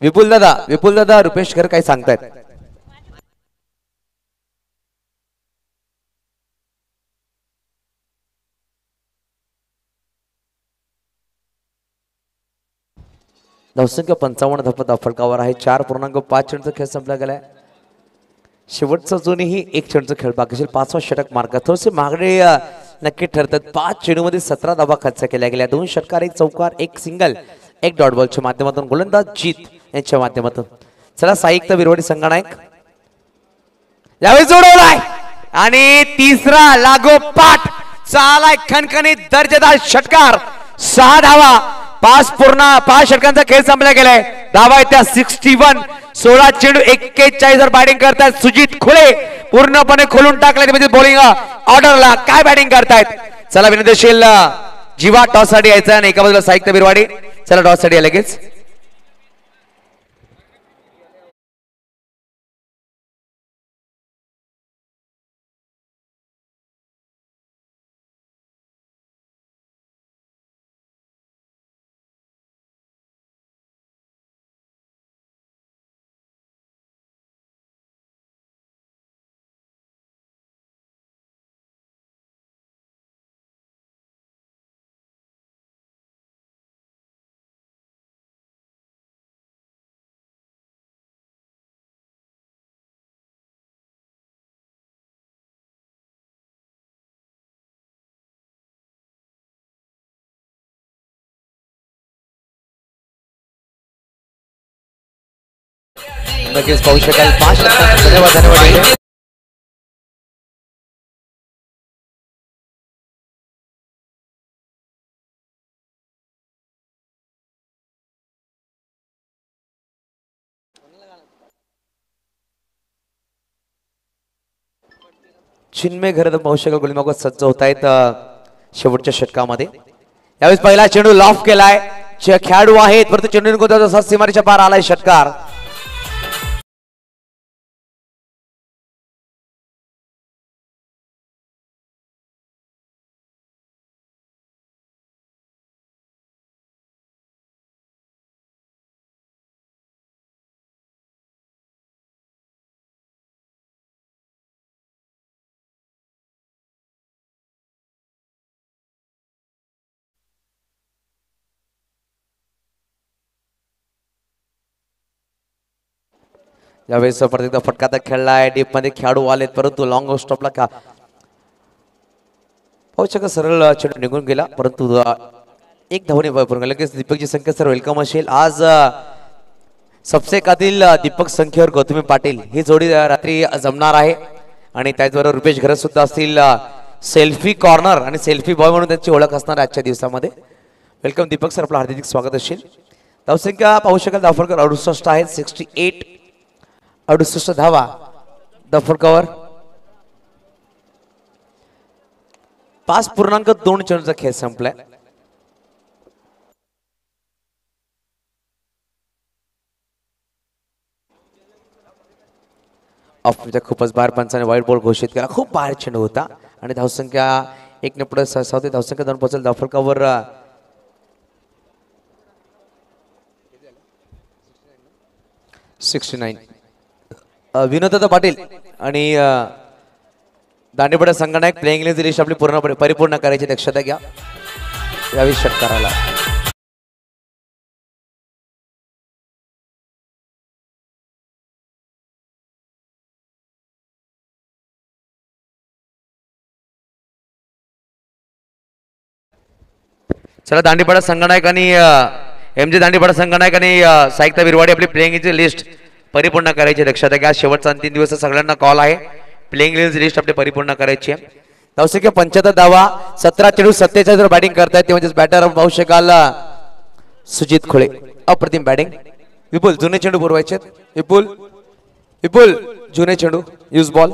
विपुल दादा रुपेश घर काय सांगतायत. धावसंख्या 55 धावा फलकावर आहे. 4.5 चेंडूचा खेळ संपला गेलाय. शेवटचा जोनही 1 चेंडूचा खेळ बाकी. 5वा षटक मार्ग थोडेसे मागणे नक्की ठरतात. 5 चेंडूमध्ये 17 धावा खर्च केल्या गेल्या. 2 षटकार 1 चौकार 1 सिंगल 1 डॉट बॉलच्या माध्यमातून गोलंदाज जीत यांच्या माध्यमातून. चला साईकता विरवाडी संघनायक यावेळी जोडवलाय आणि तिसरा लागोपाठ चालाय खणखणीत दर्जेदार षटकार. 6 धावा पाच षटकांचा खेळ संपला गेलाय. धावा त्या 61. 16 चेंडू 41 वर बॅटिंग करतायत सुजित खुळे. पूर्णपणे खोलून टाकले म्हणजे बॉलिंग ऑर्डरला. काय बॅटिंग करतायत. चला विनंतीशील जीवा टॉस साठी यायचा आणि एका बाजूला साहित्य बिरवाडी. चला टॉस साठी लगेच. नक्कीच पाहू शकाल 5 धन्यवाद. चिन्मय घरत पाहू शकाल गोलमागत सज्ज होत आहेत शेवटच्या षटकामध्ये. यावेळेस पहिला चेंडू लॉफ केलाय. खेळाडू आहेत परंतु चेंडू सीमारेच्या पार आलाय षटकार. यावेळेस प्रत्येक फटका तर खेळलाय. डीप मध्ये खेळाडू आलेत परंतु लॉंग स्टॉपला का पाहू शकत सरळ चेंडू निघून गेला परंतु एक धावणे पूर्ण. लगेच दीपकची संख्या सर वेलकम असेल. आज सबसे कातील दीपक संख्येवर गौतमी पाटील ही जोडी रात्री जमणार आहे आणि त्याचबरोबर रुपेश घरत सुद्धा असतील. सेल्फी कॉर्नर आणि सेल्फी बॉय म्हणून त्यांची ओळख असणार आजच्या दिवसामध्ये. वेलकम दीपक सर, आपलं हार्दिक स्वागत असेल. धावसंख्या पाहू शकाल धावफलकर 68 आहेत. 68 68 धावा धावफलकावर. 5.2 चेंडूचा खेळ संपलाय. ऑफच्या खूपच बाहेर पंचाने वाईट बॉल घोषित केला. खूप बाहेर चेंडू होता आणि धावसंख्या 1 ने पुढे होते. धावसंख्या 2 पोहोचेल. धावफलकावर 69. विनोद पाटील आणि दांडेपडा संघनायक प्लेइंग इलेव्हन लिस्ट आपली पूर्णपणे परिपूर्ण करायची दक्षता घ्या यावेळी षटकाराला. चला दांडेपडा संघनायक आणि एम जे दांडेपडा संघनायक आणि साहित्य बिरवाडी आपली प्लेइंग लिस्ट परिपूर्ण करायची लक्षात घ्या. शेवटचा 3 दिवस सगळ्यांना कॉल आहे. प्लेइंग लिस्ट आपली परिपूर्ण करायची आहे. धावसंख्या 75 धावा. 17 चेंडू 47 वर बॅटिंग करतायत ते म्हणजे बॅटर पाहू शकाल सुजित खुळे. अप्रतिम बॅटिंग. विपुल जुने चेंडू पुरवायचे. विपुल जुने चेंडू यूज बॉल.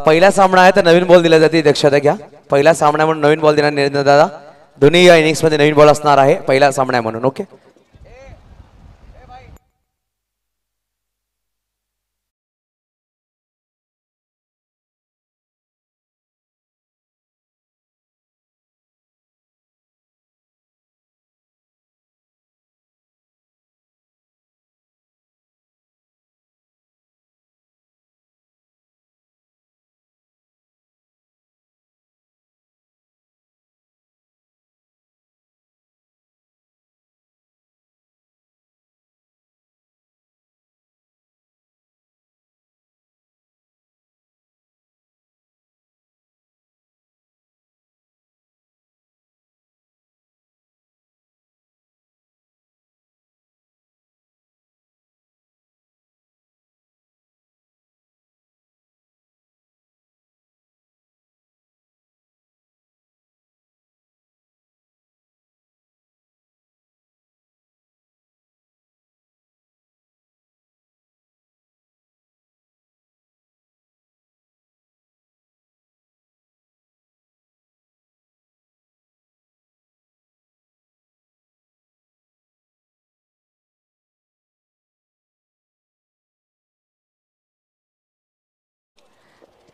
पहिला सामना आहे तर नवीन बॉल दिला जाते दक्षता घ्या. पहिला सामना म्हणून नवीन बॉल देणार निरंजन दादा. दोन्ही या इनिंग्स मध्ये नवीन बॉल असणार आहे पहिला सामना म्हणून. ओके.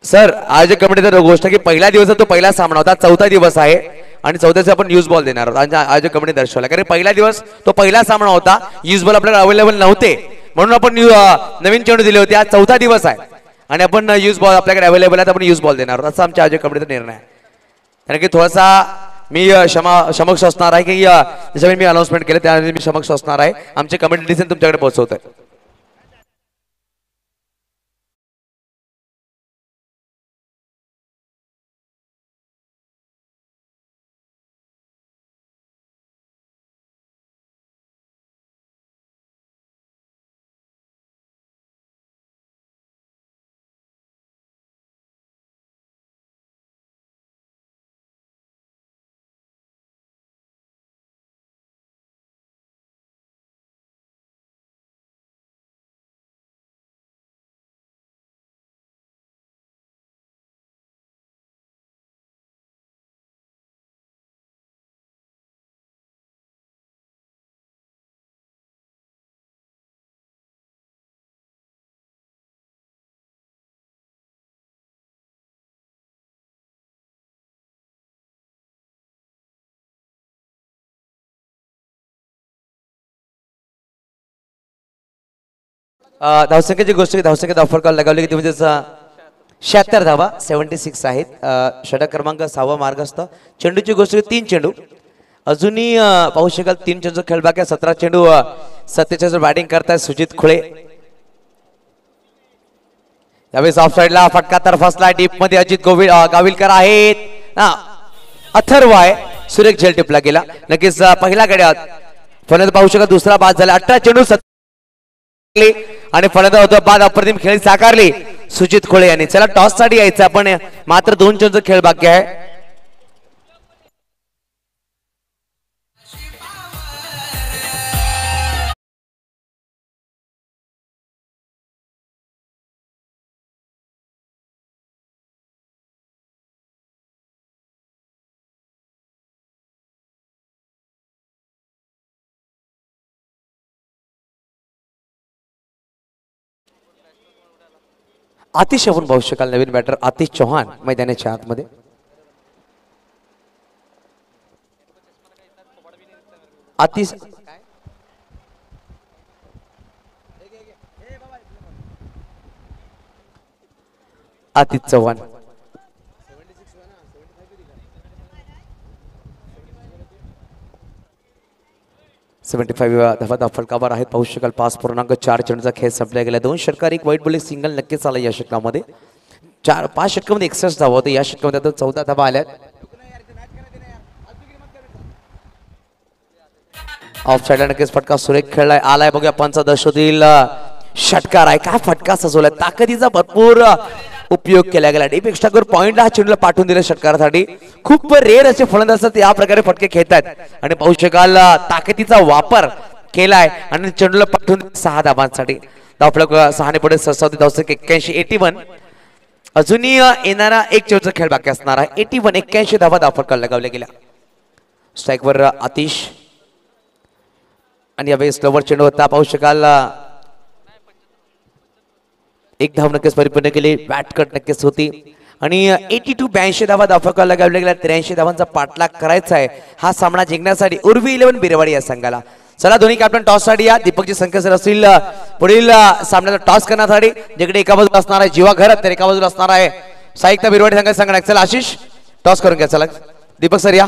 सर आयोजक कमिटीचा गोष्ट की पहिला दिवस तो पहिला सामना होता, चौथा दिवस आहे आणि चौथ्याचा आपण न्यूज बॉल देणार आहोत. आणि आयोजक कमिटी दर्शवला कारण पहिला दिवस तो पहिला सामना होता, न्यूज बॉल आपल्याला अवेलेबल नव्हते म्हणून आपण नवीन चेंडू दिले होते. आज चौथा दिवस आहे आणि आपण यूज बॉल आपल्याकडे अवेलेबल आहे, आपण यूज बॉल देणार आहोत असा आमच्या आयोजक कमिटीचा निर्णय आहे. कारण की थोडासा मी समक्ष असणार आहे की जसं मी अनाउन्समेंट केलं त्यावेळी मी समक्ष असणार आहे. आमचे कमिटी डिसिजन तुमच्याकडे पोहोचवत आहे. धावसंख्येची गोष्ट धावसंख्या धावफळ काल लगावली की म्हणजे 76 धावा 76 आहेत. षटक क्रमांक 6वा मार्गस्थ. चेंडूची गोष्ट 3 चेंडू अजूनही पाहू शकाल 3 चेंडू खेळ बाकी 17 चेंडू 47 बॅटिंग करतायत सुजित खुळे. यावेळेस ऑफ साइडला फटका तर फसला डीप मध्ये अजित गाविलकर आहेत. अथर्व आहे सुरेख झेल टिपला गेला नक्कीच पहिला गड्यात फलंदाज पाहू शकाल दुसरा बाद झाला. 18 चेंडू आणि फलंदाज होतो बाद अप्रतिम खेळी साकारली सुजित खोळे यांनी. चला टॉस साठी यायचं आपण मात्र 2 चेंडूचा खेळ बाकी आहे. आतिश आपण पाहू शकाल नवीन बॅटर आतिश चौहान मैदानाच्या आतमध्ये. आतिश आतिश चौहान 75 धावा फलकावर आहेत पाहू शकाल. 5.4 चेंडूचा खेळ संपला गेला. 2 षटकार 1 वाईट बॉलिंग सिंगल नक्कीच आला या षटकामध्ये. 5 षटकामध्ये 61 धावा होते. या षटकामध्ये आता 14 धावा आल्या. ऑफ साइडला नक्कीच फटका सुरेख खेळलाय आलाय बघूया. पंचदशोतील षटकार आहे. काय फटका सजवलाय. ताकदीचा भरपूर उपयोग केला गेला. डीप एक्स्ट्रा करून पॉइंटला हा चेंडूला पाठवून दिले षटकारासाठी. खूप रेअर असे फलंदाज असतात या प्रकारे फटके खेळतात आणि पाहू शकाल ताकदीचा वापर केलाय आणि चेंडूला पाठवून 6 धावांसाठी. धावफलक 6 ने पुढे 87 धावसंख्या 81. अजूनही येणारा एक चेंडूचा खेळ बाकी असणार आहे. 81 धावा धावफलकाला लगावल्या गेल्या. स्ट्राईकवर आतिश आणि यावेळेस स्लोवर चेंडू होता पाहू शकाल. 1 धाव नक्कीच परिपूर्ण केली. बॅट कट नक्कीच होती आणि 82 धावा धावफलकाला लगावल्या गेल्या. 83 धावांचा पाठलाग करायचा आहे हा सामना जिंकण्यासाठी उर्वी 11 बिरेवाडी या संघाला. चला दोन्ही कॅप्टन टॉस साठी या. दीपकची संख्या सर असतील पुढील सामन्याला टॉस करण्यासाठी. जिकडे एका बाजूला असणार आहे जीवा घरत तर एका बाजूला असणार आहे साहित्य बिरवाडी संघाचा संघ. चला आशिष टॉस करून घ्या. चला दीपक सर या.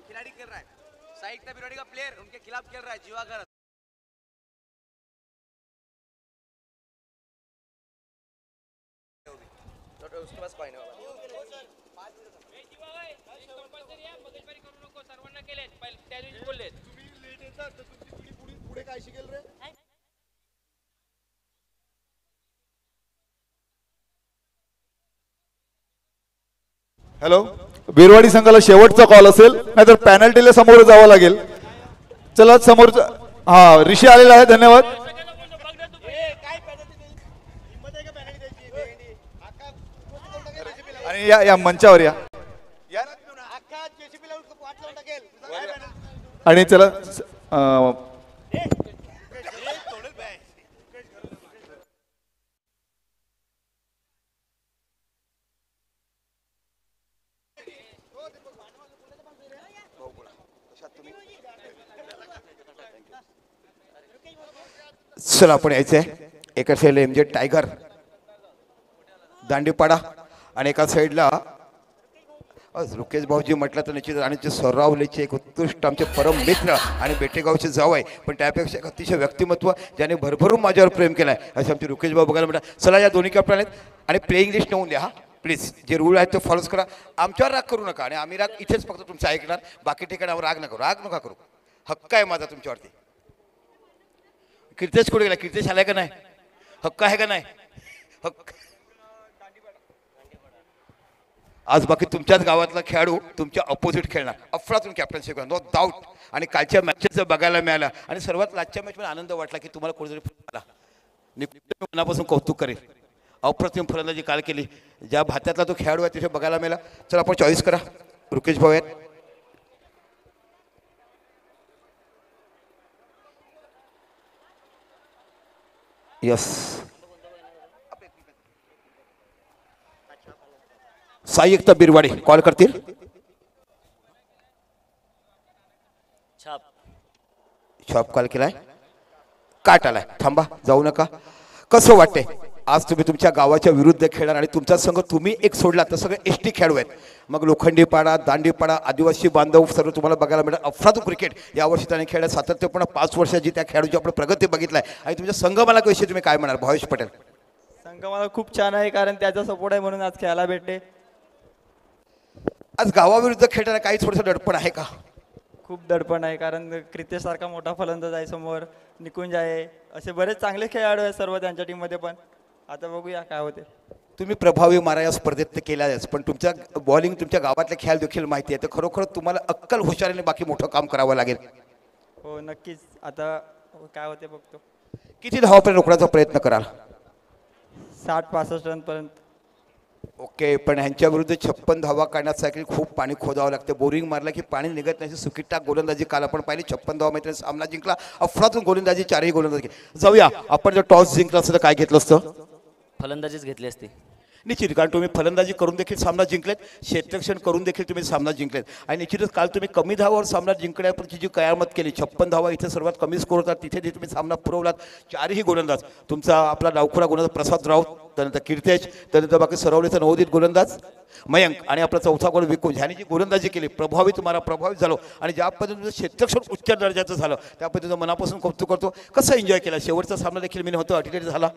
खिलाड़ी खेल रहा है साहित्य बिरवाड़ी का प्लेयर उनके खिलाफ खेल रहा है जीवा घरत. उसके पास पाहिजे सर्वांना केले त्या दिवशी बोलले तुम्ही लेट येतात तर तुमची पिढी पुढे काय शिकेल रे. हॅलो बिरवाडी संघाला शेवटचा कॉल असेल नाहीतर पॅनल्टीला समोर जावं लागेल. चला समोर हा ऋषी आलेला आहे. धन्यवाद. आणि या मंचावर या. आणि चला अं, चला आपण यायचंय एका साईडला एमजे टायगर दांडीपाडा आणि एका साईडला रुकेश भाऊजी म्हटलं तर निश्चित आणि ते सरावलेचे एक उत्कृष्ट आमचे परम मित्र आणि बेटेगावचे जाव आहे, पण त्यापेक्षा एक अतिशय व्यक्तिमत्व ज्याने भरभरून माझ्यावर प्रेम केलं आहे असे आमचे रुकेश भाऊ बघायला म्हणतात. चला या दोन्ही कॅप्टन आहेत आणि प्लेइंग लिस्ट नेऊन द्या. हा प्लीज जे रूल आहेत ते फॉलोच करा. आमच्यावर राग करू नका आणि आम्ही राग इथेच फक्त तुमचं ऐकणार, बाकी ठिकाणावर राग नका करू. हक्क आहे माझा तुमच्यावरती. कीर्तेश कुठे गेला? कीर्तेश आलाय का नाही? हक्क आहे का नाही? हक्क आज बाकी तुमच्याच गावातला खेळाडू तुमच्या अपोजिट खेळणार. अफलातून कॅप्टनशिप नो डाऊट. आणि कालच्या मॅचेस बघायला मिळाला आणि सर्वात लाजच्या मॅचमध्ये आनंद वाटला की तुम्हाला कोणीतरी आला. मनापासून कौतुक करेल. अप्रतिम फलंदाजी काल केली. ज्या भात्यातला तो खेळाडू आहे तिथे बघायला मिळाला. चला आपण चॉईस करा. रुकेश भाऊ आहेत. यस साई एकता बिरवाडी कॉल करतील. छाप कॉल केलाय. काट आलाय. थांबा जाऊ नका. कसं वाटतंय आज तुम्ही तुमच्या गावाच्या विरुद्ध खेळणार आणि तुमचा संघ तुम्ही एक सोडला तर सगळे एसटी खेळाडू आहेत. मग लोखंडीपाडा दांडीपाडा आदिवासी बांधव सर्व तुम्हाला बघायला मिळेल. अफलातून क्रिकेट यावर्षी त्याने खेळायला सातत्यपूर्ण 5 वर्षाची त्या खेळाडूची आपण प्रगती बघितलाय. आणि तुमच्या संघ मला विषयी तुम्ही काय म्हणाल भावेश पटेल? संघ मला खूप छान आहे कारण त्याचा सपोर्ट आहे म्हणून आज खेळायला भेटते. आज गावाविरुद्ध खेळताना काही थोडंसं दडपण आहे का? खूप दडपण आहे कारण क्रितेश सारखा मोठा फलंदाज आहे समोर. निकुंज आहे असे बरेच चांगले खेळाडू आहेत सर्व त्यांच्या टीममध्ये. पण आता बघूया काय होते. तुम्ही प्रभावी मारा या स्पर्धेत ते केल्याच, पण तुमच्या बॉलिंग तुमच्या गावातले खेळ देखील माहिती आहे. तर खरोखर तुम्हाला अक्कल हुशारीने बाकी मोठं काम करावं लागेल. हो नक्कीच. आता काय होते बघतो. किती धावापर्यंत रोखण्याचा प्रयत्न कराल? 60-65 रनपर्यंत. ओके, पण ह्यांच्या विरुद्ध 56 धावा काढण्यासाठी खूप पाणी खोदावं लागतं. बोरिंग मारलं की पाणी निघत नाही. सुकिटा गोलंदाजी काल आपण पाहिली. 56 धावा मैत्रिणी सामना जिंकला. अफलातून गोलंदाजी 4ही गोलंदाजी. जाऊया आपण जर टॉस जिंकला असतं तर काय घेतलं असतं? फलंदाजीच घेतली असती निश्चित, कारण तुम्ही फलंदाजी करून देखील सामना जिंकलेत, क्षेत्ररक्षण करून देखील तुम्ही सामना जिंकलेत. आणि निश्चितच काल तुम्ही कमी धावावर सामना जिंकण्याची जी कयामत केली. 56 धावा इथे सर्वात कमी स्कोर होतात, तिथे तुम्ही सामना पुरवलात. 4ही गोलंदाज तुमचा आपला डावखुरा गोलंदाज प्रसाद राऊत, त्यानंतर कीर्तेश, त्यानंतर बाकी सरवलीचा नवोदित गोलंदाज मयंक आणि आपला चौथा गोल विकुंज ह्याने जी गोलंदाजी केली प्रभावित झालो. आणि ज्या पद्धतीनं क्षेत्ररक्षण उच्च दर्जाचं झालं त्या पद्धतीनं मनापासून कौतुक करतो. कसं एन्जॉय केला शेवटचा सामना देखील मी होतो अटीटेट झाला.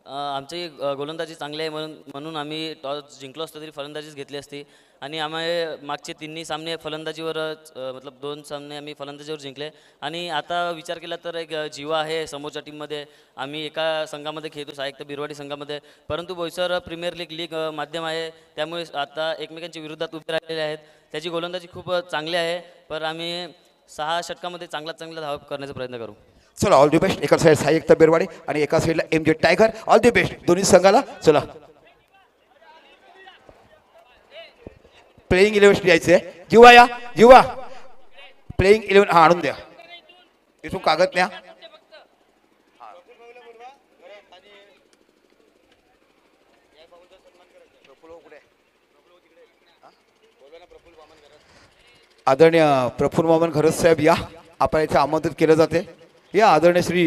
आमची गोलंदाजी चांगली आहे म्हणून आम्ही टॉस जिंकलो असतो तरी फलंदाजीच घेतली असती. आणि आम्ही मागचे 3 सामने फलंदाजीवरच मतलब 2 सामने आम्ही फलंदाजीवर जिंकले. आणि आता विचार केला तर एक जीवा आहे समोरच्या टीममध्ये. आम्ही एका संघामध्ये खेळतो साहित्य बिरवाडी संघामध्ये, परंतु बोईसर प्रीमियर लीग माध्यम आहे त्यामुळे आता एकमेकांच्या विरोधात उभे राहिलेले आहेत. त्याची गोलंदाजी खूप चांगली आहे, पण आम्ही 6 षटकामध्ये चांगला धावा करण्याचा प्रयत्न करू. चला ऑल दी बेस्ट. एका साईड साई एकता बिरवाडी आणि एका साईडला MG tiger. All the best दोन्ही संघाला. चला प्लेइंग 11 यायचे. जीवा प्लेइंग 11 हा आणून द्या. इथून कागद न्या. आदरणीय प्रफुल्ल वामन घरत साहेब या, आपण इथे आमंत्रित केलं जाते. या आदरणीय श्री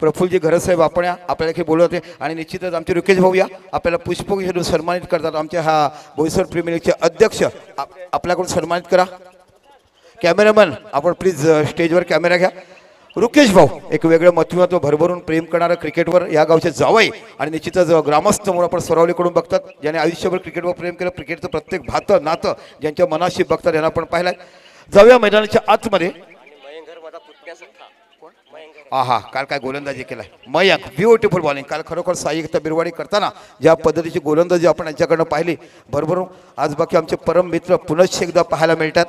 प्रफुल्लजी घरत साहेब आपण या, आपल्याला इथे बोलत होते. आणि निश्चितच आमचे रुकेश भाऊ या, आपल्याला पुष्पगुच्छ सन्मानित करतात. आमच्या हा बोईसर प्रीमियर लीगचे अध्यक्ष आपल्याकडून सन्मानित करा. कॅमेरामन आपण प्लीज स्टेजवर कॅमेरा घ्या. रुकेश भाऊ एक वेगळं व्यक्तिमत्व, भरभरून प्रेम करणारं क्रिकेटवर या गावचे जावई आणि निश्चितच ग्रामस्थ म्हणून आपण सरावलीकडून बघतात, ज्याने आयुष्यभर क्रिकेटवर प्रेम केलं. क्रिकेटचं प्रत्येक भातं नातं ज्यांच्या मनाशी बघतात यांना आपण पाहिलं. जाऊया मैदानाच्या आतमध्ये. हा काल काय गोलंदाजी केलाय मयंक. ब्युटिफुल बॉलिंग काल. खरोखर साई एकता बिरवाडी करताना ज्या पद्धतीची गोलंदाजी आपण यांच्याकडनं पाहिली भरभरून, आज बाकी आमचे परम मित्र पुनश्च एकदा पाहायला मिळतात.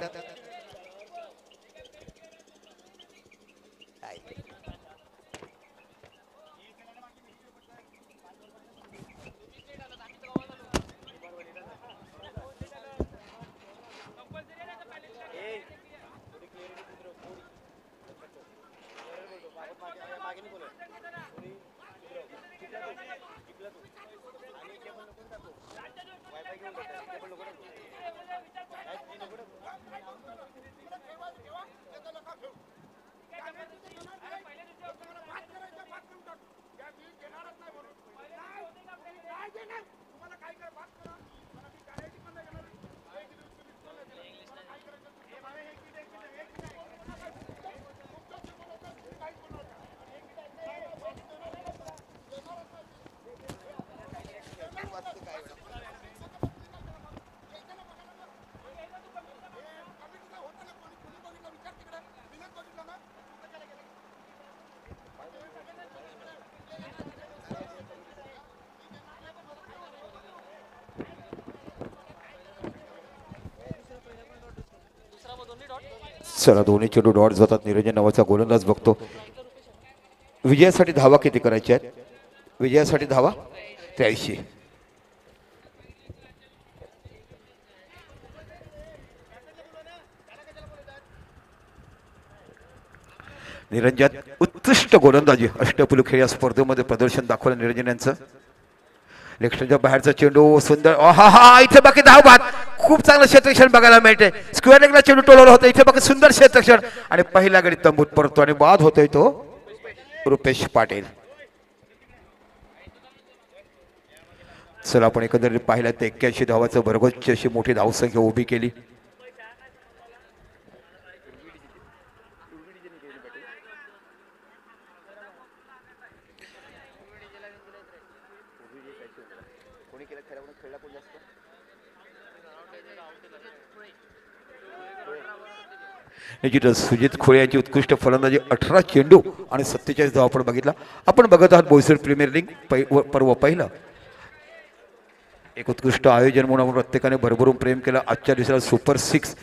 चला दोन्ही चेंडू डॉट जातात. निरंजन नावाचा गोलंदाज बघतो. विजयासाठी धावा किती करायच्या आहेत? विजयासाठी धावा 83. निरंजन उत्कृष्ट गोलंदाजी अष्टपैलू खेळ या स्पर्धेमध्ये प्रदर्शन दाखवलं निरंजन यांचं. लेफ्टच्या बाहेरचा चेंडू सुंदर. हा इथे बाकी धाव बाद. खूप चांगलं क्षेत्ररक्षण बघायला मिळते. स्क्वेअर लेगला चेंडू टोलवला होता. इथे बाकी सुंदर क्षेत्ररक्षण आणि पहिल्या गडी तंबूत परतो आणि बाद होतोय तो रुपेश पाटील. चला आपण एकंदरीत पाहिलं तर 81 धावाचं भरघोस अशी मोठी धावसंख्या उभी केली. निश्चितच सुजित खोळे यांची उत्कृष्ट फलंदाजी. 18 चेंडू आणि 47 धावा आपण बघितला. आपण बघत आहात बोईसर प्रीमियर लीग पर्व पहिलं. एक उत्कृष्ट आयोजन म्हणून आपण प्रत्येकाने भरभरून प्रेम केलं. आजच्या दिवसाला सुपर 6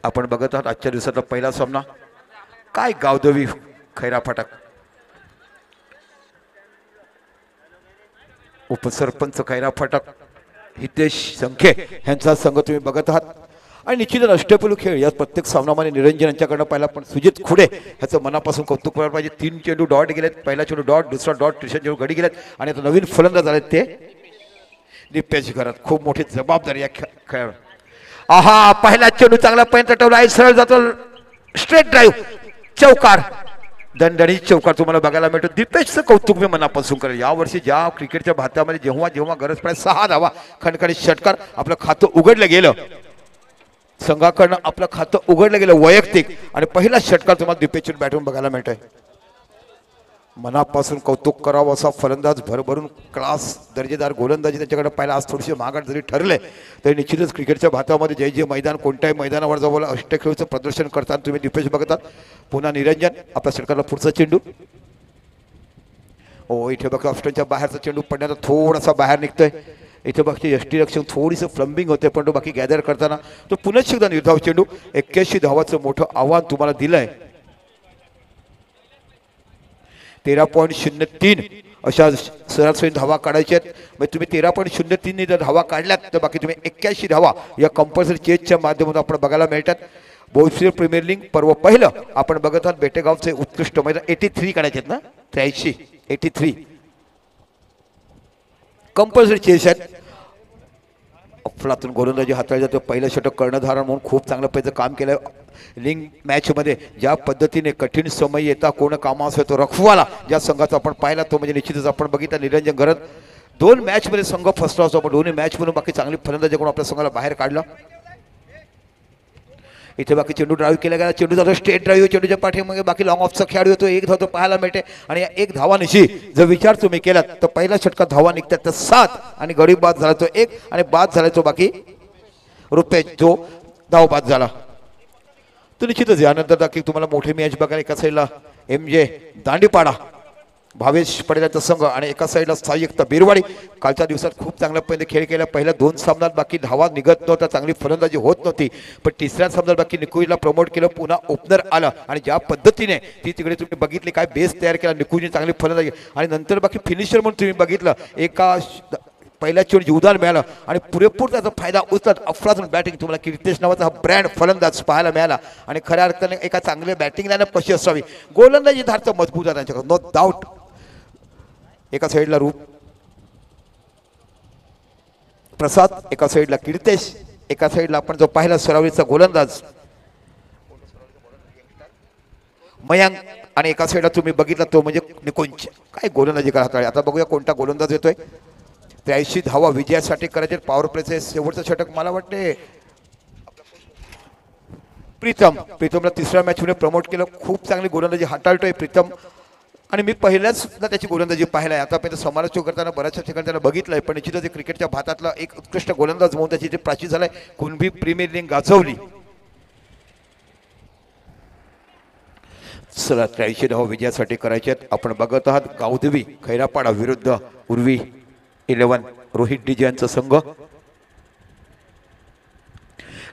आपण बघत आहात. आजच्या दिवसातला पहिला सामना. काय गावदेवी खैरा फाटक उपसरपंच खैरा फाटक हितेश संखे यांचा संघ तुम्ही बघत आहात. आणि निश्चितच अष्टपैलू खेळ या प्रत्येक सामनामध्ये निरंजन यांच्याकडनं पाहिला. पण सुजित खुडे ह्याचं मनापासून कौतुक करायला पाहिजे. 3 चेंडू डॉट गेलेत. पहिला चेंडू डॉट, दुसरा डॉट, तिसरा चेंडू गडी गेलेत आणि आता नवीन फलंदाज आलेत ते दिपेश घरात. खूप मोठी जबाबदारी या खेळ. आहा पहिला चेंडू चांगला पर्यंत टवला आहे. सरळ जातो स्ट्रेट ड्राईव्ह चौकार. दणदणीत चौकार तुम्हाला बघायला मिळतो. दिपेशचं कौतुक मी मनापासून करेल. यावर्षी ज्या क्रिकेटच्या भात्यामध्ये जेव्हा जेव्हा गरज पडेल 6 धावा खणखणीत षटकार आपलं खातं उघडलं गेलं. संघाकडनं आपलं खातं उघडलं गेलं वैयक्तिक आणि पहिला षटकार तुम्हाला दिपेशच्या बॅटून बघायला मिळतोय. मनापासून कौतुक करावं असा फलंदाज भरभरून क्लास दर्जेदार गोलंदाजी त्याच्याकडे पाहिला. आज थोडीशी महागाट जरी ठरले तरी निश्चितच क्रिकेटच्या भातामध्ये जे मैदान कोणत्याही मैदानावर जावं अष्टखेळीचं प्रदर्शन करताना तुम्ही दिपेश बघतात. पुन्हा निरंजन आपल्या षटकाला पुढचा चेंडू. हो इथे बघा ऑप्शनच्या बाहेरचा चेंडू पडण्याचा थोडासा बाहेर निघतोय. इथे बाकी यष्टीरक्षण थोडीसं फ्लंबिंग होते पण तो बाकी गॅदर करताना तो पुन्हा एकदा निर्धाव चेंडू. 81 धावाचं मोठं आव्हान तुम्हाला दिलंय. 13.03 अशा सरासरी धावा काढायच्या आहेत. म्हणजे तुम्ही 13.03 जर धावा काढल्यात तर बाकी तुम्ही 81 धावा या कंपल्सरी चेजच्या माध्यमातून आपण बघायला मिळतात. बोईसर प्रीमियर लीग पर्व पहिलं आपण बघत आहात. बेटेगावचे उत्कृष्ट मैदान 83 काढायचे आहेत ना. 83 83 कंपल्सरी चेस आहेत. अफलातून गोलंदाजी हाताळली जाते. पहिलं षटक कर्णधार म्हणून खूप चांगलं पहिलं काम केलं लीग मॅचमध्ये. ज्या पद्धतीने कठीण समय येता कोण कामा असो तो रखवाला ज्या संघाचा आपण पाहिला तो म्हणजे निश्चितच आपण बघितला निरंजन गरज. 2 मॅचमध्ये संघ फसला असतो पण दोन्ही मॅचमधून बाकी चांगली फलंदाजी करून आपल्या संघाला बाहेर काढलं. इथे बाकी चेंडू ड्राईव्ह केला गेला. चेंडू जातो स्ट्रेट ड्राईव्ह. चेंडूच्या पाठीमागे बाकी लॉंग ऑफचा खेळाडू येतो. 1 धाव तो पाहायला मिळते आणि या 1 धावानिशी जर विचार तुम्ही केलात तर पहिल्या षटकात धावा निघतात तर 7 आणि गडी बाद झाला तो 1 आणि बाद झाला तो बाकी रुपेश जो धाव बाद झाला. तर निश्चितच यानंतर बाकी तुम्हाला मोठी मॅच बघायला. एका साईडला MJ दांडीपाडा भावेश पटेलांचा संघ आणि एका साईडला सायुक्त बिरवाडी. कालच्या दिवसात खूप चांगल्या पहिले खेळ केला. पहिल्या 2 सामन्यात बाकी धावा निघत नव्हता. चांगली फलंदाजी होत नव्हती पण तिसऱ्या सामन्यात बाकी निकुंजला प्रमोट केलं. पुन्हा ओपनर आलं आणि ज्या पद्धतीने ती तिकडे तुम्ही बघितली काय बेस तयार केला निकुंजने चांगली फलंदाजी आणि नंतर बाकी फिनिशर म्हणून तुम्ही बघितलं. एका पहिल्या चेंडूची उदाहरण मिळालं आणि पुरेपूर त्याचा फायदा उचलत अफलातून बॅटिंग तुम्हाला कीर्तेश नावाचा हा ब्रँड फलंदाज पाहायला मिळाला आणि खऱ्या अर्थाने एका चांगल्या बॅटिंग लाईनअप कशी असावी गोलंदाजी धारचं मजबूत आहे त्यांच्याकडे नो डाऊट. एका साईडला रूप प्रसाद, एका साईडला कीर्तेश, एका साईडला आपण जो पाहिला सरावलीचा गोलंदाज मयांक आणि एका साईडला तुम्ही बघितला तो म्हणजे निकुंज. काय गोलंदाजी करत आहे. आता बघूया कोणता गोलंदाज येतोय. 83 धावा विजयासाठी करायचे. पॉवर प्लेचे शेवटचं षटक मला वाटते प्रीतमला तिसऱ्या मॅच मध्ये प्रमोट केलं. खूप चांगली गोलंदाजी हाताळतोय प्रीतम आणि मी पहिल्याच सुद्धा त्याची गोलंदाजी पाहिलाय. आतापर्यंत समालोचन करताना बऱ्याचशा ठिकाणी त्याला बघितलंय पण निश्चितच क्रिकेटच्या भातातला एक उत्कृष्ट गोलंदाज म्हणून त्याची प्राची झालाय. कुणबी प्रीमियर लीग गाजवली. चला 83 धावा विजयासाठी करायचे. आपण बघत आहात गावदेवी खैरापाडा विरुद्ध उर्वी 11 रोहित डीजे यांचा संघ.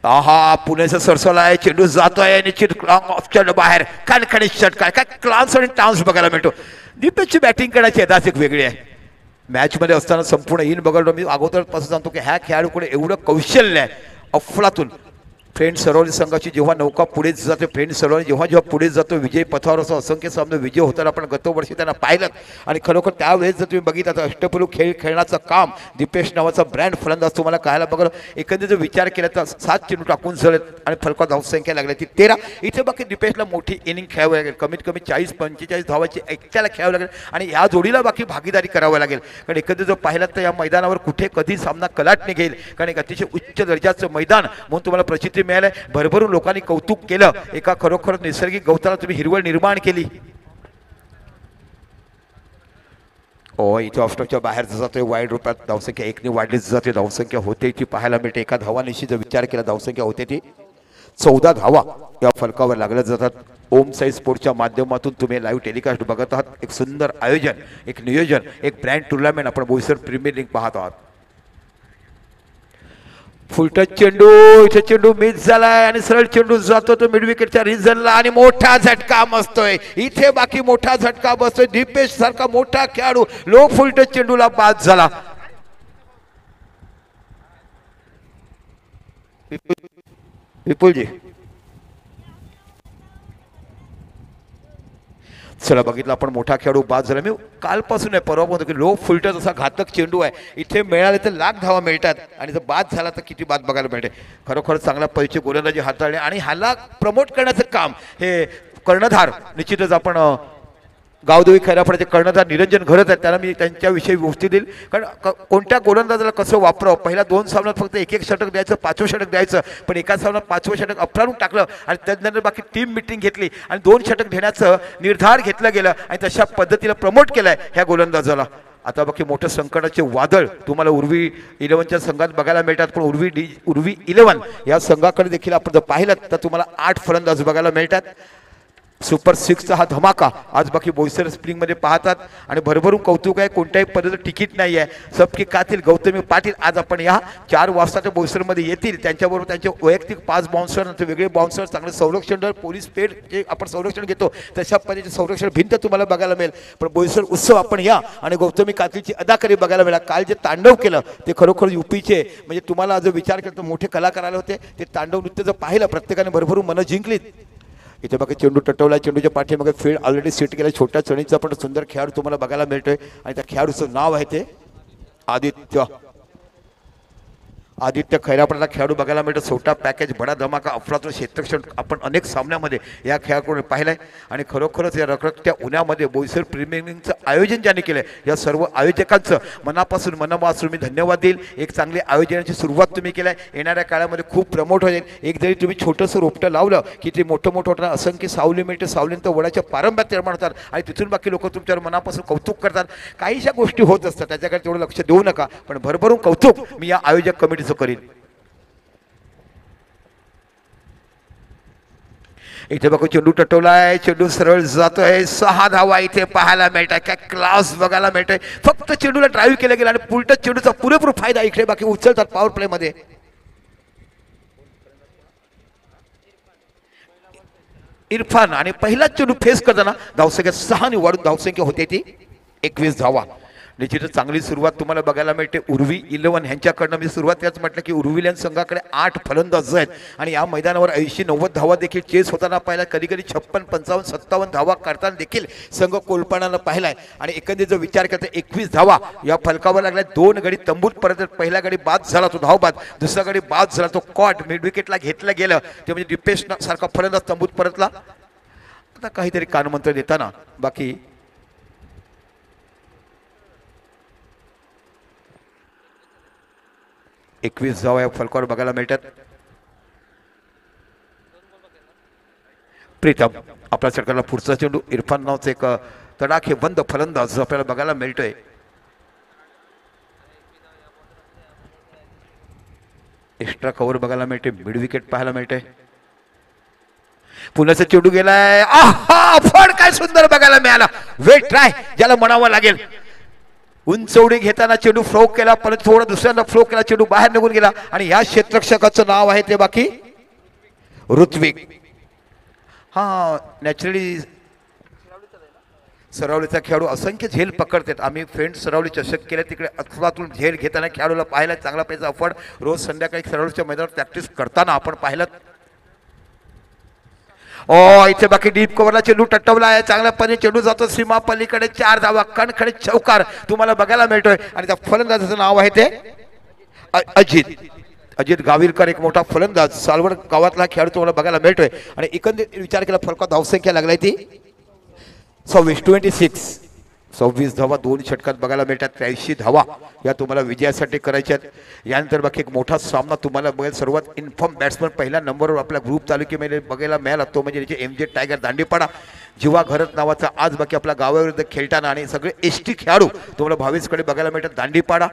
आहा पुण्याचा सरसला आहे. चेंडू जातोय निश्चित लॉंग ऑफच्या बाहेर. खणखणीत षटकार. काय क्लान्स आणि टाउन्स बघायला मिळतो. दीपेशची बॅटिंग करायची अदाच एक वेगळी आहे. मॅच मध्ये असताना संपूर्ण इन बघायला मी अगोदरपासून सांगतो की ह्या खेळाडूकडे एवढं कौशल्य आहे. अफलातून फ्रेंड सरोवरी संघाची जेव्हा नौका पुढे जाते फ्रेंड सरोवरी जेव्हा पुढे जातो विजय पथावर असं असंख्य सामने विजय होताना आपण गत वर्षी त्यांना पाहिलं आणि खरोखर त्यावेळेस जर तुम्ही बघितलं तर अष्टपैलू खेळ खेळण्याचं काम दीपेश नावाचा ब्रँड फलंदाज तुम्हाला कळायला बघायला. एकंदरीत जर विचार केला तर 7 चेंडू टाकून झालेत आणि फलका धावसंख्या लागली ती 13. इथे बाकी दीपेशला मोठी इनिंग खेळावी लागेल. कमीत कमी 40-45 धावाची एकट्याला खेळावं लागेल आणि या जोडीला बाकी भागीदारी करावी लागेल. कारण एकंदरीत जर पाहिलं तर या मैदानावर कुठे कधी सामना कलाटणे घेईल कारण एक अतिशय उच्च दर्जाचं मैदान म्हणून तुम्हाला प्रसिद्धी मिळाली. भरभरून लोकांनी कौतुक केलं. एका खरोखर नैसर्गिक गवताला तुम्ही हिरवळ निर्माण केली. इथे ऑफस्टॉपच्या बाहेर जातोय वाईड रूपात. धावसंख्या 1 ने वाढलीच जाते. धावसंख्या होते ती पाहायला मिळते. एका धावानिशी जर विचार केला धावसंख्या होते ती 14 धावा या फलकावर लागल्या जातात. ओम साई स्पोर्ट्सच्या माध्यमातून तुम्ही लाईव्ह टेलिकास्ट बघत आहात. एक सुंदर आयोजन, एक नियोजन, एक ब्रँड टुर्नामेंट आपण बोईसर प्रीमियर लीग पाहत आहात. फुलटच चेंडू. इथे चेंडू मिस झालाय आणि सरळ चेंडू जातो तो मिड विकेटच्या रिझनला आणि मोठा झटका बसतोय. इथे बाकी मोठा झटका बसतोय. दीपेश सारखा मोठा खेळाडू लो फुलटच चेंडूला बाद झाला. विपुलजी चला बघितलं आपण मोठा खेळाडू बाद झाला. मी कालपासून आहे परवा म्हणतो की लो फुलटच असा घातक चेंडू आहे. इथे मिळाले तर लाख धावा मिळतात आणि जर बाद झाला तर किती बाद बघायला मिळते. खरोखर चांगला परिचय गोलंदाजी हाताळणे आणि ह्याला प्रमोट करण्याचं काम हे कर्णधार निश्चितच आपण गावदेवी खैरापाड्याचे कर्णधार निरंजन घरत आहेत. त्याला मी त्यांच्याविषयी गोष्टी देईल कारण कोणत्या गोलंदाजाला कसं वापरावं. पहिल्या 2 सामन्यात फक्त 1-1 षटक द्यायचं, 5वं षटक द्यायचं पण एका सामन्यात 5वं षटक अफलावून टाकलं आणि त्यानंतर बाकी टीम मिटिंग घेतली आणि 2 षटक घेण्याचं निर्धार घेतला गेला आणि तशा पद्धतीला प्रमोट केलंय ह्या गोलंदाजाला. आता बाकी मोठं संकटाचे वादळ तुम्हाला उर्वी 11च्या संघात बघायला मिळतात पण उर्वी 11 या संघाकडे देखील आपण जर पाहिलं तर तुम्हाला 8 फलंदाज बघायला मिळतात. सुपर 6चा हा धमाका आज बाकी बोईसर स्प्रिंगमध्ये पाहतात आणि भरभरून कौतुक आहे. कोणत्याही पद्धतीचं तिकीट नाही आहे. सबके कातील गौतमी पाटील आज आपण या 4 वाजताच्या बोईसरमध्ये येतील. त्यांच्याबरोबर त्यांचे वैयक्तिक 5 बाउन्सर नंतर वेगळे बाउन्सर चांगले संरक्षण दल पोलीस पेड जे आपण संरक्षण घेतो तशा पद्धतीचे संरक्षण भिंत तुम्हाला बघायला मिळेल. पण बोईसर उत्सव आपण या आणि गौतमी कातीलची अदाकारी बघायला मिळाला. काल जे तांडव केलं ते खरोखर युपीचे म्हणजे तुम्हाला जर विचार केला तर मोठे कलाकार आले होते. ते तांडव नृत्य जर पाहिलं प्रत्येकाने भरभरून मनं जिंकलीत. इथे बघा चेंडू टटवला. चेंडूच्या पाठीमागे फील्ड ऑलरेडी सेट केला. छोट्या चणीचा पण सुंदर खेळाडू तुम्हाला बघायला मिळतोय आणि त्या खेळाडूचं नाव आहे ते आदित्य खैरापाड्याला खेळाडू बघायला मिळतो. छोटा पॅकेज बडा धमाका अफलातून क्षेत्ररक्षण आपण अनेक सामन्यामध्ये या खेळाकडून पाहिलंय आणि खरोखरच या रखरखत्या उन्हामध्ये बोईसर प्रीमियर लीगचं आयोजन ज्यांनी केलंय या सर्व आयोजकांचं मनापासून मी धन्यवाद देईल. एक चांगली आयोजनाची सुरुवात तुम्ही केलाय. येणाऱ्या काळामध्ये खूप प्रमोट होईल. एक जरी तुम्ही छोटंसं रोपटं लावलं की ते मोठं होताना असंख्य सावली मिळते. सावलीनंतर वडाच्या पारंब्यात निर्माण होतात आणि तिथून बाकी लोक तुमच्यावर मनापासून कौतुक करतात. काहीशा गोष्टी होत असतात त्याच्याकडे तेवढं लक्ष देऊ नका पण भरभरून कौतुक मी या आयोजक कमिटी करीन. इथे बघू चेंडू टटवलाय. चेंडू सरळ जातोय. 6 धावा इथे पाहायला मिळतात. काय क्लास बघायला मिळतोय. फक्त चेंडूला ड्राईव्ह केलं गेलं आणि पुलटच चेंडूचा पुरेपूर फायदा इकडे बाकी उचलतात पॉवर प्ले मध्ये. इरफान आणि पहिलाच चेंडू फेस करताना धावसंख्या 6 ने वाढून धावसंख्या होते ती 21 धावा. निश्चितच चांगली सुरुवात तुम्हाला बघायला मिळते. उर्वी 11 ह्यांच्याकडनं मी सुरुवातीलाच म्हटलं की उर्विलियन संघाकडे 8 फलंदाज आहेत आणि या मैदानावर 80-90 धावा देखील चेस होताना पाहिला. कधी कधी 56, 55, 57 धावा काढताना देखील संघ कोलपानानं पाहिलाय. आणि एकंदरीत जो विचार करता 21 धावा या फलकावर लागल्या. 2 गडी तंबूत परत, पहिला गडी बाद झाला तो धावबाद, दुसरा गडी बाद झाला तो कॉट, मिड विकेटला घेतलं गेलं ते म्हणजे डिपेश सारखा फलंदाज तंबूत परतला. आता काहीतरी कानमंत्र देताना बाकी 21 धावा या फलकावर बघायला मिळतात. प्रीतम आपल्या सरकारला पुढचा चेंडू, इरफान नावचा एक तडाखे बंद फलंदाज आपल्याला बघायला मिळतोय. एक्स्ट्रा कव्हर बघायला मिळते, मिड विकेट पाहायला मिळते. पुण्याचा चेंडू गेलाय, आहा फड काय सुंदर बघायला मिळाला. वेट ट्राय ज्याला म्हणावं लागेल. उंच उडी घेताना चेंडू फ्लो केला, परत थोडं दुसऱ्यांदा फ्लो केला, चेंडू बाहेर निघून गेला. आणि या क्षेत्ररक्षकाचं नाव आहे ते बाकी ऋत्विक. हा नॅचरली सरावलीचा खेळाडू असंख्य झेल पकडतात. आम्ही फ्रेंड सरावली चषक केल्या तिकडे अथवातून झेल घेताना खेळाडूला पाहिला. चांगला पैसा अफड रोज संध्याकाळी सरावलीच्या मैदानावर प्रॅक्टिस करताना आपण पाहिलं. इथे बाकी डीप कव्हरला चेंडू टटवला आहे. चांगल्यापणे चेंडू जातो सीमा पलीकडे. 4 धावा, कणखडीत चौकार तुम्हाला बघायला मिळतोय. आणि त्या फलंदाजाचं नाव आहे ते अजित गाविलकर, एक मोठा फलंदाज, सालवड गावातला खेळाडू तुम्हाला बघायला मिळतोय. आणि एकंदरीत विचार केला फलका धावसंख्या लागलाय ती 26 धावा 2 षटकात बघायला मिळतात. 83 धावा या तुम्हाला विजयासाठी करायच्या आहेत. यानंतर बाकी एक मोठा सामना तुम्हाला बघायला सर्वात इन्फॉर्म बॅट्समन पहिल्या नंबरवर आपल्या ग्रुप तालुक्यामध्ये बघायला मिळाला तो म्हणजे MJ टायगर दांडेपाडा. जीवा घरत नावाचा आज बाकी आपल्या गावाविरुद्ध खेळताना आणि सगळे एसटी खेळाडू तुम्हाला भावेशकडे बघायला मिळतात. दांडेपाडा,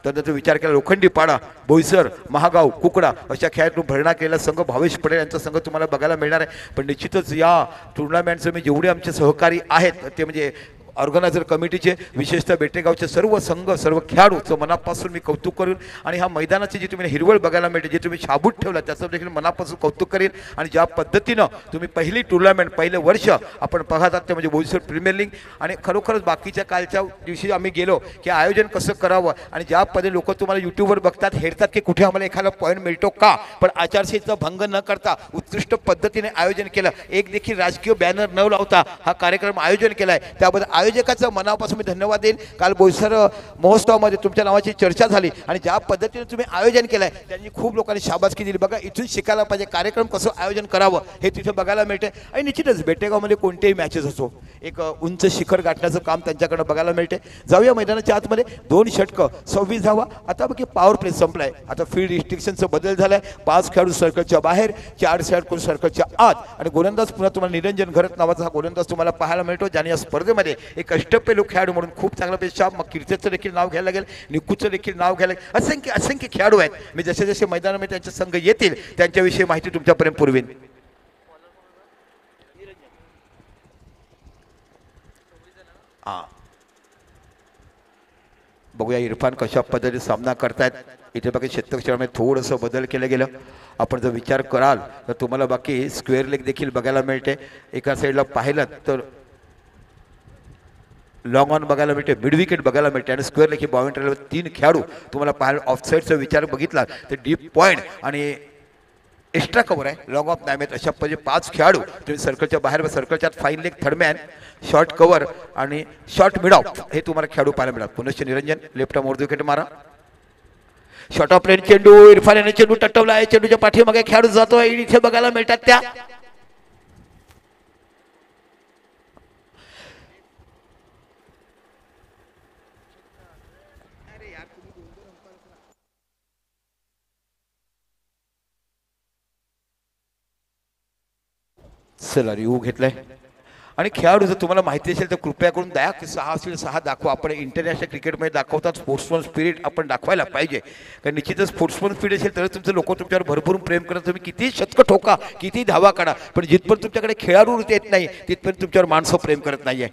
त्यानंतर विचार केला लोखंडी पाडा, बोईसर, महागाव, कुकडा अशा खेळातून भरणा केलेला संघ भावेश पटेल यांचा संघ तुम्हाला बघायला मिळणार आहे. पण निश्चितच या टुर्नामेंटचे मी जेवढे आमचे सहकारी आहेत ते म्हणजे ऑर्गनायझर कमिटीचे, विशेषतः बेटेगावचे सर्व संघ, सर्व खेळाडूचं मनापासून मी कौतुक करून आणि ह्या मैदानाची जी तुम्ही हिरवळ बघायला मिळते, जे तुम्ही शाबूत ठेवला त्याचं देखील मनापासून कौतुक करेन. आणि ज्या पद्धतीनं तुम्ही पहिली टुर्नामेंट, पहिलं वर्ष आपण पाहतात ते म्हणजे बोईसर प्रीमियर लीग. आणि खरोखरच बाकीच्या कालच्या दिवशी आम्ही गेलो की आयोजन कसं करावं आणि ज्या पद्धतीने लोक तुम्हाला यूट्यूबवर बघतात, हेरतात की कुठे आम्हाला एखादा पॉईंट मिळतो का, पण आचारसंहितेचा भंग न करता उत्कृष्ट पद्धतीने आयोजन केलं. एक देखील राजकीय बॅनर न लावता हा कार्यक्रम आयोजन केलाय, त्याबद्दल आयोजकाचं मनापासून मी धन्यवाद देईन. काल बोईसर महोत्सवामध्ये तुमच्या नावाची चर्चा झाली आणि ज्या पद्धतीने तुम्ही आयोजन केलंय त्यांनी खूप लोकांनी शाबासकी दिली. बघा इथून शिकायला पाहिजे कार्यक्रम कसं आयोजन करावं हे तिथे बघायला मिळते. आणि निश्चितच बेटेगावमध्ये कोणतेही मॅचेस असो एक उंच शिखर गाठण्याचं काम त्यांच्याकडे बघायला मिळते. जाऊया मैदानाच्या आतमध्ये. 2 षटकं 26 धावा. आता बघा पॉवर प्ले संपलाय. आता फील्ड रिस्ट्रिक्शनचा बदल झालाय. 5 खेळाडू सर्कलच्या बाहेर, 4 खेळाडू सर्कलच्या आत. आणि गोलंदाज पुन्हा तुम्हाला निरंजन घरत नावाचा हा गोलंदाज तुम्हाला पाहायला मिळतो, ज्याने या स्पर्धेमध्ये एक अष्टपैलू खेळाडू म्हणून खूप चांगला पेशा. मग कीर्तेचं देखील नाव घ्यायला लागेल, निकूचं देखील नाव घ्यायला लागेल. असंख्य खेळाडू आहेत. मी जसे जसे मैदानामध्ये त्यांचे संघ येतील त्यांच्याविषयी माहिती तुमच्यापर्यंत पुरवीन. बघूया इरफान कशा पद्धतीने सामना करतायत. इथे बाकी क्षेत्रक्षणामध्ये थोडंसं बदल केलं गेलं. आपण जर विचार कराल तर तुम्हाला बाकी स्क्वेअर लेग देखील बघायला मिळते. एका साईडला पाहिलं तर लॉंग ऑन बघायला मिळते, मिड विकेट बघायला मिळते आणि स्क्वेअर लेग ही बाउंड्रीवर 3 खेळाडू तुम्हाला पाहायला. ऑफसाईडचा विचार बघितला तर डीप पॉईंट आणि एक्स्ट्रा कव्हर आहे, लॉंग ऑफ नाही. अशा पद्धतीने 5 खेळाडू तुम्ही सर्कलच्या बाहेर व सर्कलच्या fine leg, third man, short cover आणि शॉर्ट मिड ऑफ हे तुम्हाला खेळाडू पाहायला मिळतात. पुनश्च निरंजन लेफ्ट मोड विकेट मारा. शॉर्ट ऑफ लेन चेंडू, इरफान याने चेंडू टटवला आहे. चेंडूच्या पाठीमागे खेळाडू जातोय, इथे बघायला मिळतात त्या. चला रिव्ह्यू घेतलाय. आणि खेळाडू जर तुम्हाला माहिती असेल तर कृपया करून द्या की 6 असेल 6 दाखवा. आपण इंटरनॅशनल क्रिकेटमध्ये दाखवतात स्पोर्ट्समन स्पिरिट आपण दाखवायला पाहिजे. कारण निश्चितच स्पोर्ट्समन स्पिरिट असेल तर तुमचे लोक तुमच्यावर भरपूर प्रेम करतात. तुम्ही किती शतक ठोका, किती धावा काढा, पण जिथपर्यंत तुमच्याकडे खेळाडू येत नाही तिथपर्यंत तुमच्यावर माणसं प्रेम करत नाहीये.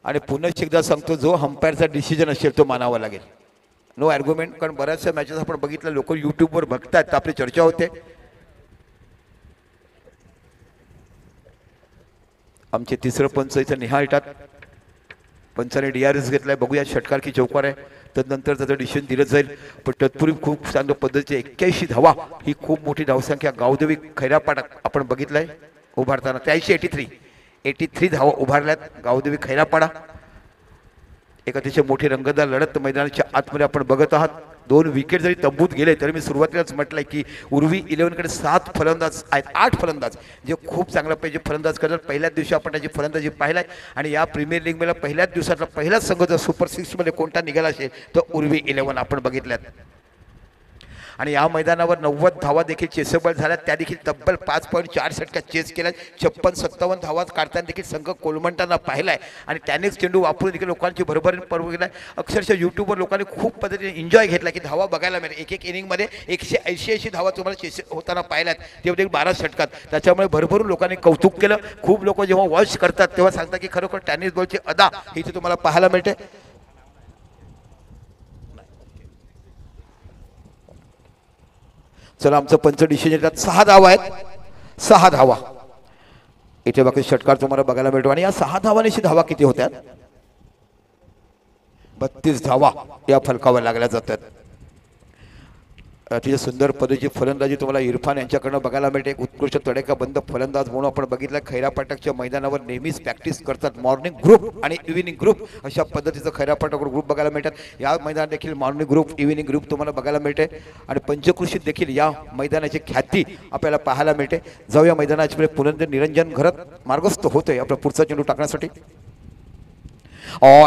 आणि पुन्हा एकदा सांगतो, जो अंपायरचा डिसिजन असेल तो मानावा लागेल. No argument. कारण बऱ्याचशा मॅचेस आपण बघितलं, लोक यूट्यूबवर बघतात तर आपली चर्चा होते. आमचे तिसरं पंच इथं निहाळ येतात. पंचाने DRS घेतलाय. बघूया षटकार की चौकार आहे, तदनंतर त्याचं डिसिजन दिलं जाईल. पण तत्पूर्वी खूप चांगल्या पद्धतीचे 81 धावा, ही खूप मोठी धावसंख्या गावदेवी खैरापाटा आपण बघितलंय उभारताना. 83 धावा उभारल्यात गावदेवी खैरापाडा. एक अतिशय मोठी रंगतदार लढत मैदानाच्या आतमध्ये आपण बघत आहात. 2 विकेट जरी तंबूत गेले तरी मी सुरुवातीलाच म्हटलंय की उर्वी 11 कडे 7 फलंदाज आहेत, 8 फलंदाज जे खूप चांगला पाहिजे फलंदाज करतात. पहिल्याच दिवशी आपण त्याची फलंदाजी पाहिलाय आणि या प्रीमियर लीग मध्ये पहिल्याच दिवसातला पहिलाच संघ जर सुपर 6 मध्ये कोणता निघाला असेल तर उर्वी 11 आपण बघितल्यात. आणि या मैदानावर 90 धावा देखील चेसेबल झाल्या, त्या देखील तब्बल 5.4 षटकात चेस केल्या. 56-57 धावा काढताना देखील संघ कोलमंटांना पाहिलाय आणि त्यानेच चेंडू वापरून देखील लोकांची भरभरून पर्व केलाय. अक्षरशः यूट्यूबवर लोकांनी खूप पद्धतीने एन्जॉय घेतला की धावा बघायला मिळेल. एक इनिंगमध्ये 180 धावा तुम्हाला चेस होताना पाहिल्यात, ते देखील 12 षटकात. त्याच्यामुळे भरभरून लोकांनी कौतुक केलं. खूप लोक जेव्हा वॉच करतात तेव्हा सांगतात की खरोखर टेनिस बॉलची अदा ही इथे तुम्हाला पाहायला मिळते. चला, आमचं पंच डिसिजन येतात. 6 धावा आहेत, 6 धावा इथे बाकी षटकार तुम्हाला बघायला मिळतो. आणि या 6 धावांची धावा किती होत्या? 32 धावा या फलकावर लागल्या जातात. अतिशय सुंदर पद्धतीची फलंदाजी तुम्हाला इरफान यांच्याकडनं बघायला मिळते. एक उत्कृष्ट तडेकाबंद फलंदाज म्हणून आपण बघितलं. खैरापाटकच्या मैदानावर नेहमीच प्रॅक्टिस करतात. मॉर्निंग ग्रुप आणि इव्हिनिंग ग्रुप अशा पद्धतीचं खैरापाटकवर ग्रुप बघायला मिळतात. या मैदानात देखील मॉर्निंग ग्रुप, इव्हिनिंग ग्रुप तुम्हाला बघायला मिळते. आणि पंचकृषीत देखील या मैदानाची ख्याती आपल्याला पाहायला मिळते. जाऊया मैदानाच्या पुनर्जन निरंजन घरत मार्गस्थ होतोय आपला पुढचा चेंडू टाकण्यासाठी.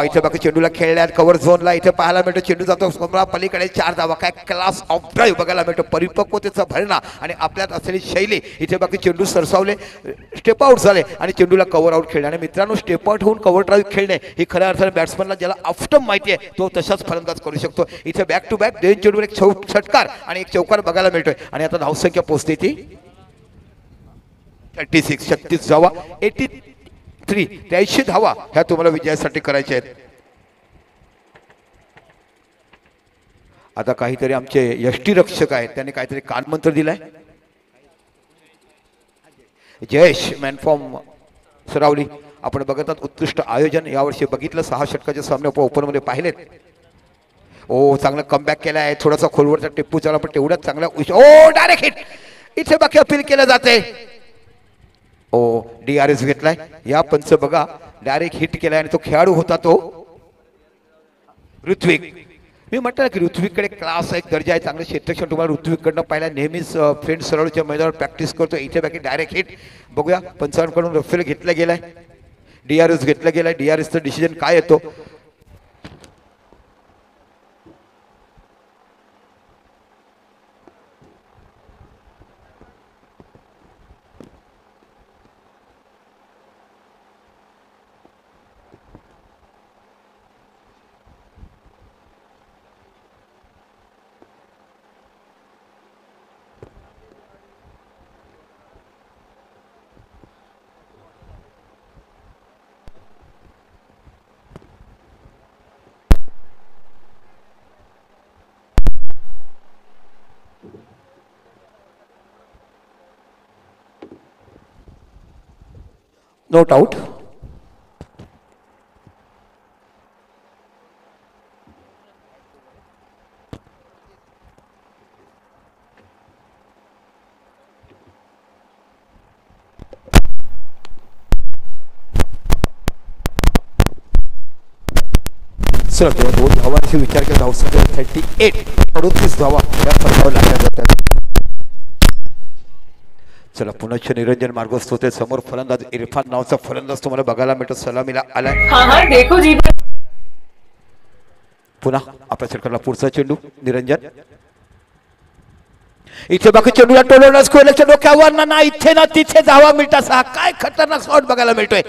इथे बाकी चेंडूला खेळल्यात कव्हर झोनला. इथे पाहायला मिळतो चेंडू जातो पलीकडे. 4 धावा. काय क्लास ऑफ ड्राईव्ह बघायला मिळतो, परिपक्वतेचा भरणा आणि आपल्यात असलेली शैली. इथे बाकी चेंडू सरसावले, स्टेप आउट झाले आणि चेंडूला कव्हर आउट खेळणे. आणि मित्रांनो, स्टेप आउट होऊन कव्हर ड्राईव्ह खेळणे ही खऱ्या अर्थाने बॅट्समनला ज्याला ऑफ्टम माहिती आहे तो तसाच फलंदाज करू शकतो. इथे बॅक टू बॅक 2 चेंडूवर एक षटकार आणि एक चौकार बघायला मिळतोय. आणि आता धावसंख्या पोहोचते ती 36 धावा. 83 धावा ह्या तुम्हाला विजयासाठी करायच्या आहेत. आता काहीतरी आमचे यष्टीरक्षक आहेत, त्यांनी काहीतरी कानमंत्र दिलाय. जयेश मॅनफॉर्म सरावली आपण बघत आहात. उत्कृष्ट आयोजन यावर्षी बघितलं. 6 षटकाचे सामने ओपन मध्ये पाहिलेत. चांगला कमबॅक केला आहे. थोडासा खोलवरचा टिप्पू चाला पण तेवढ्याच चांगला. Direct hit. इथे बाकी अपील केलं जाते. DRS घेतलाय. या पंच बघा डायरेक्ट हिट केलाय आणि तो खेळाडू होता तो ऋत्विक. मी म्हटलं की ऋत्विककडे क्लास आहे, दर्जा आहे, चांगलं क्षेत्रक्षण तुम्हाला ऋत्विककडनं पाहिला. नेहमीच फ्रेंड सरोडच्या मैदानावर प्रॅक्टिस करतो. इथे बाकी डायरेक्ट हिट. बघूया पंचांकडून रफेल घेतला गेलाय, DRS घेतला गेलाय. DRSचा डिसिजन काय येतो? Note out. चला, 2 धावांशी विचार केला. धावसंख्या 38 धावा या फलकावर लागल्या जातात. चला, पुन्हा निरंजन मार्गस्थ होते. समोर फलंदाज इरफान नावाचा फलंदाज तुम्हाला बघायला मिळतो. सलामीला आलाय. देखो जी. पुन्हा आपल्या षटकाला पुढचा चेंडू निरंजन. इथे बाकी चेंडूला टोलवण्यास कोयल्याच्या डोक्यावर ना इथे ना तिथे धावा मिळतात. हा काय खतरनाक शॉट बघायला मिळतोय.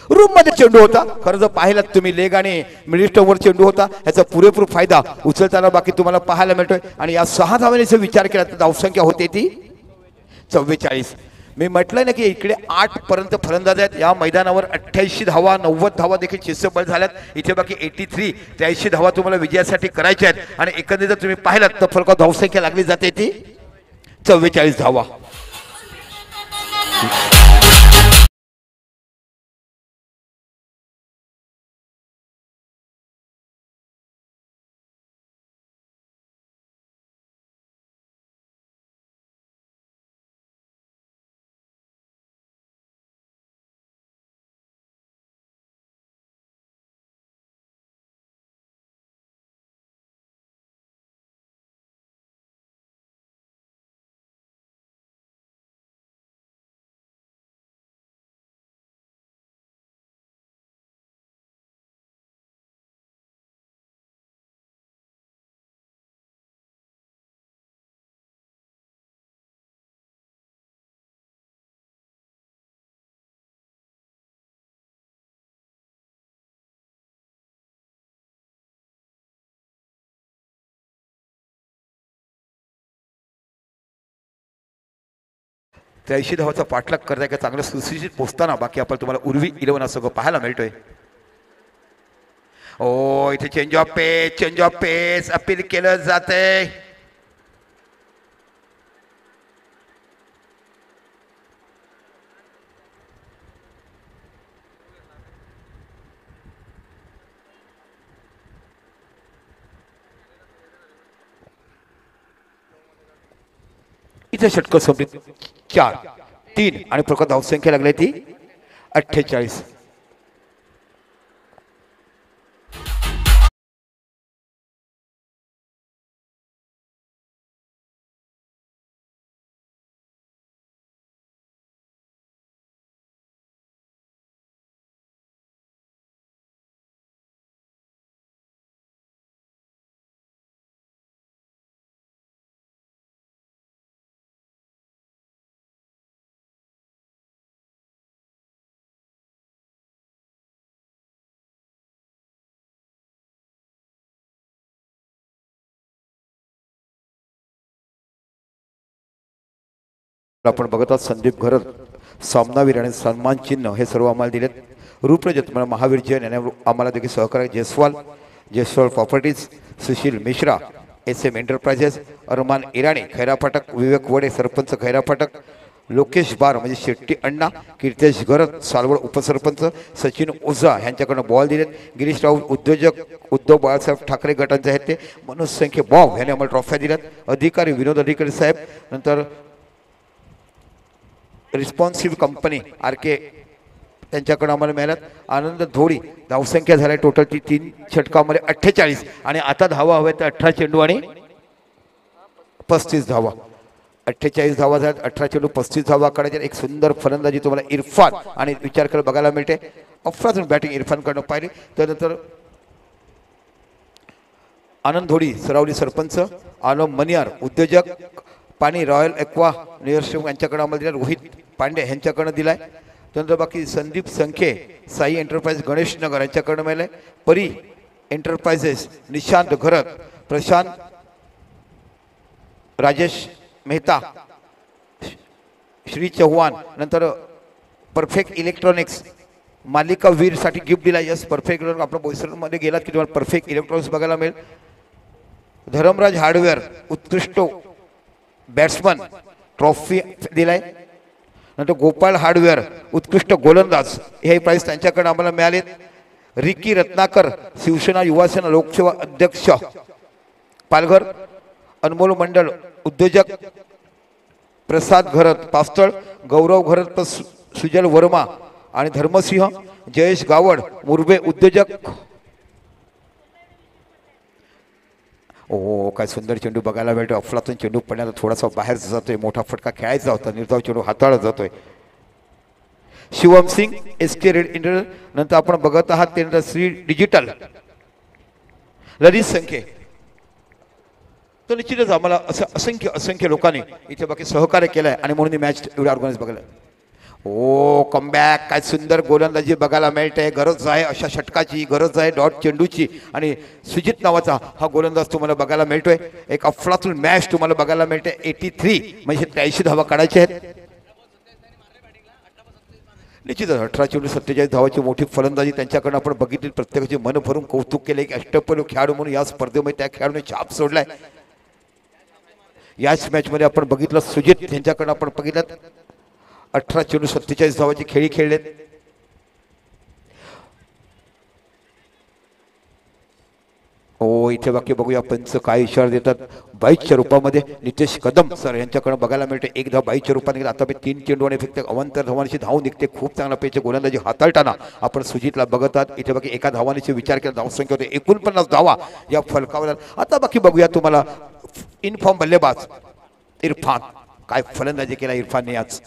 रूम मध्ये चेंडू होता. खरं जर पाहिलात तुम्ही लेग आणि मिडल स्टंपवर चेंडू होता. याचा पुरेपूर फायदा उचलताना बाकी तुम्हाला पाहायला मिळतोय. आणि या 6 धावांचा विचार केला तर धावसंख्या होते ती 44. मी म्हटलंय ना की इकडे 8 पर्यंत फलंदाज आहेत या मैदानावर. 88 धावा 90 धावा देखील शिस्तबद्ध झाल्यात. इथे बाकी 83 83 धावा तुम्हाला विजयासाठी करायच्या आहेत आणि एकंदरीत जर तुम्ही पाहिलात तर फलक धावसंख्या लागली जाते ती 44 धावा. त्या 80 धावाचा पाठलाग करताय का चांगलं सुशिक्षित पोचताना बाकी आपण तुम्हाला उर्वी 11 असं पाहायला मिळतोय. ओ इथे चेंज ऑफ पेस अपील केलं जातंय. इथे षटक संपली 4 3 आणि प्रकार धावसंख्या लागली ती 48. आपण बघत आहोत संदीप घरत सामनावीर आणि सन्मान चिन्ह हे सर्व आम्हाला दिलेत. रूपरजत मला महावीर जैन यांनी आम्हाला देखील सहकार्य Jaiswal properties, Sushil Mishra SM enterprises, Arman Irani Khaira Phatak, Vivek Vade sarpanch Khaira फाटक, लोकेश बार म्हणजे शेट्टी अण्णा, कीर्तेश घरत सालवड उपसरपंच, सचिन ओझा यांच्याकडनं बॉल दिलेत. गिरीश राऊत उद्योजक उद्धव बाळासाहेब ठाकरे गटांचे आहेत ते. मनोज संख्ये बॉब यांनी आम्हाला ट्रॉफ्या दिल्यात. अधिकारी विनोद अधिकारी साहेब, नंतर रिस्पॉन्सिव्ह कंपनी RK त्यांच्याकडे आम्हाला मिळाल्यात. आनंद धोडी धावसंख्या झाल्या टोटल ती 3 षटकामध्ये 48 आणि आता धावा हव्या तर 18 चेंडू आणि 35 धावा. 48 धावा झाल्यात, 18 चेंडू 35 धावा काढायच्या. एक सुंदर फलंदाजी तुम्हाला इरफान आणि विचार करत बघायला मिळते. अफरातून बॅटिंग इरफानकडनं पाहिली. त्यानंतर आनंद धोडी सरावली सरपंच, आलम मनियार उद्योजक, पाणी रॉयल एक्वा नियरशिव यांच्याकडे आम्हाला दिला. रोहित पांडे यांच्याकडनं दिलाय. त्यानंतर बाकी संदीप संखे साई एंटरप्राइज गणेश नगर यांच्याकडनं मिळालंय. परी एंटरप्राइजेस निशांत घरत, प्रशांत राजेश मेहता, श्री चव्हाण, नंतर परफेक्ट इलेक्ट्रॉनिक्स मालिका वीर साठी गिफ्ट दिला. यस परफेक्ट आपल्या बोईसरमध्ये गेलात की तुम्हाला परफेक्ट इलेक्ट्रॉनिक्स बघायला मिळेल. धरमराज हार्डवेअर उत्कृष्ट बॅट्समन ट्रॉफी दिलाय. नंतर गोपाळ हार्डवेअर उत्कृष्ट गोलंदाज हे प्राइज त्यांच्याकडे आम्हाला मिळाले. रिकी रत्नाकर शिवसेना युवासेना लोकसेवा अध्यक्ष पालघर, अनमोल मंडळ उद्योजक प्रसाद घरत पावस्थळ, गौरव घरत सुजल वर्मा आणि धर्मसिंह, जयेश गावड मुरबे उद्योजक. ओ काय सुंदर चेंडू बघायला भेटतो. अफलातून चेंडू पडण्याचा थोडासा बाहेर जातोय. मोठा फटका खेळायचा होता. निर्धाव चेंडू हाताळत जातोय. शिवम सिंग SK रेड इंटर. नंतर आपण बघत आहात त्यानंतर श्री डिजिटल ललित संख्ये. तर निश्चितच आम्हाला असं असंख्य लोकांनी इथे बाकी सहकार्य केलंय आणि म्हणून ही मॅच एवढी ऑर्गनाइज बघायला. ओ कमबॅक काय सुंदर गोलंदाजी बघायला मिळते. गरज आहे अशा षटकाची, गरज आहे डॉट चेंडूची आणि सुजित नावाचा हा गोलंदाज तुम्हाला बघायला मिळतोय. एक अफलातून मॅच तुम्हाला बघायला मिळते. 83 म्हणजे 83 धावा काढायच्या आहेत. निश्चितच 18 चेंडू 47 धावाची मोठी फलंदाजी त्यांच्याकडनं आपण बघितली. प्रत्येकाचे मन भरून कौतुक केले की अष्टपैलू खेळाडू म्हणून या स्पर्धेमध्ये त्या खेळाडूने छाप सोडलाय. याच मॅचमध्ये आपण बघितलं सुजित यांच्याकडनं आपण बघितलं 18 चेंडू 47 धावाची खेळी खेळलेत. हो इथे बाकी बघूया पंच काय इशारा देतात. 22च्या रूपामध्ये नितेश कदम सर यांच्याकडे बघायला मिळते. एक धाव 22च्या रूपाने गेला. आता 3 चेंडू आणि फक्त अवंतर धावांची धाव निघते. खूप चांगला पेचे गोलंदाजी हाताळताना आपण सुजितला बघतात. इथे बाकी एका धावानीचे विचार केला धावसंख्या होते 49 धावा या फलकावर. आता बाकी बघूया तुम्हाला इनफॉर्म बल्लेबाज इरफान काय फलंदाजी केला इरफानने आज.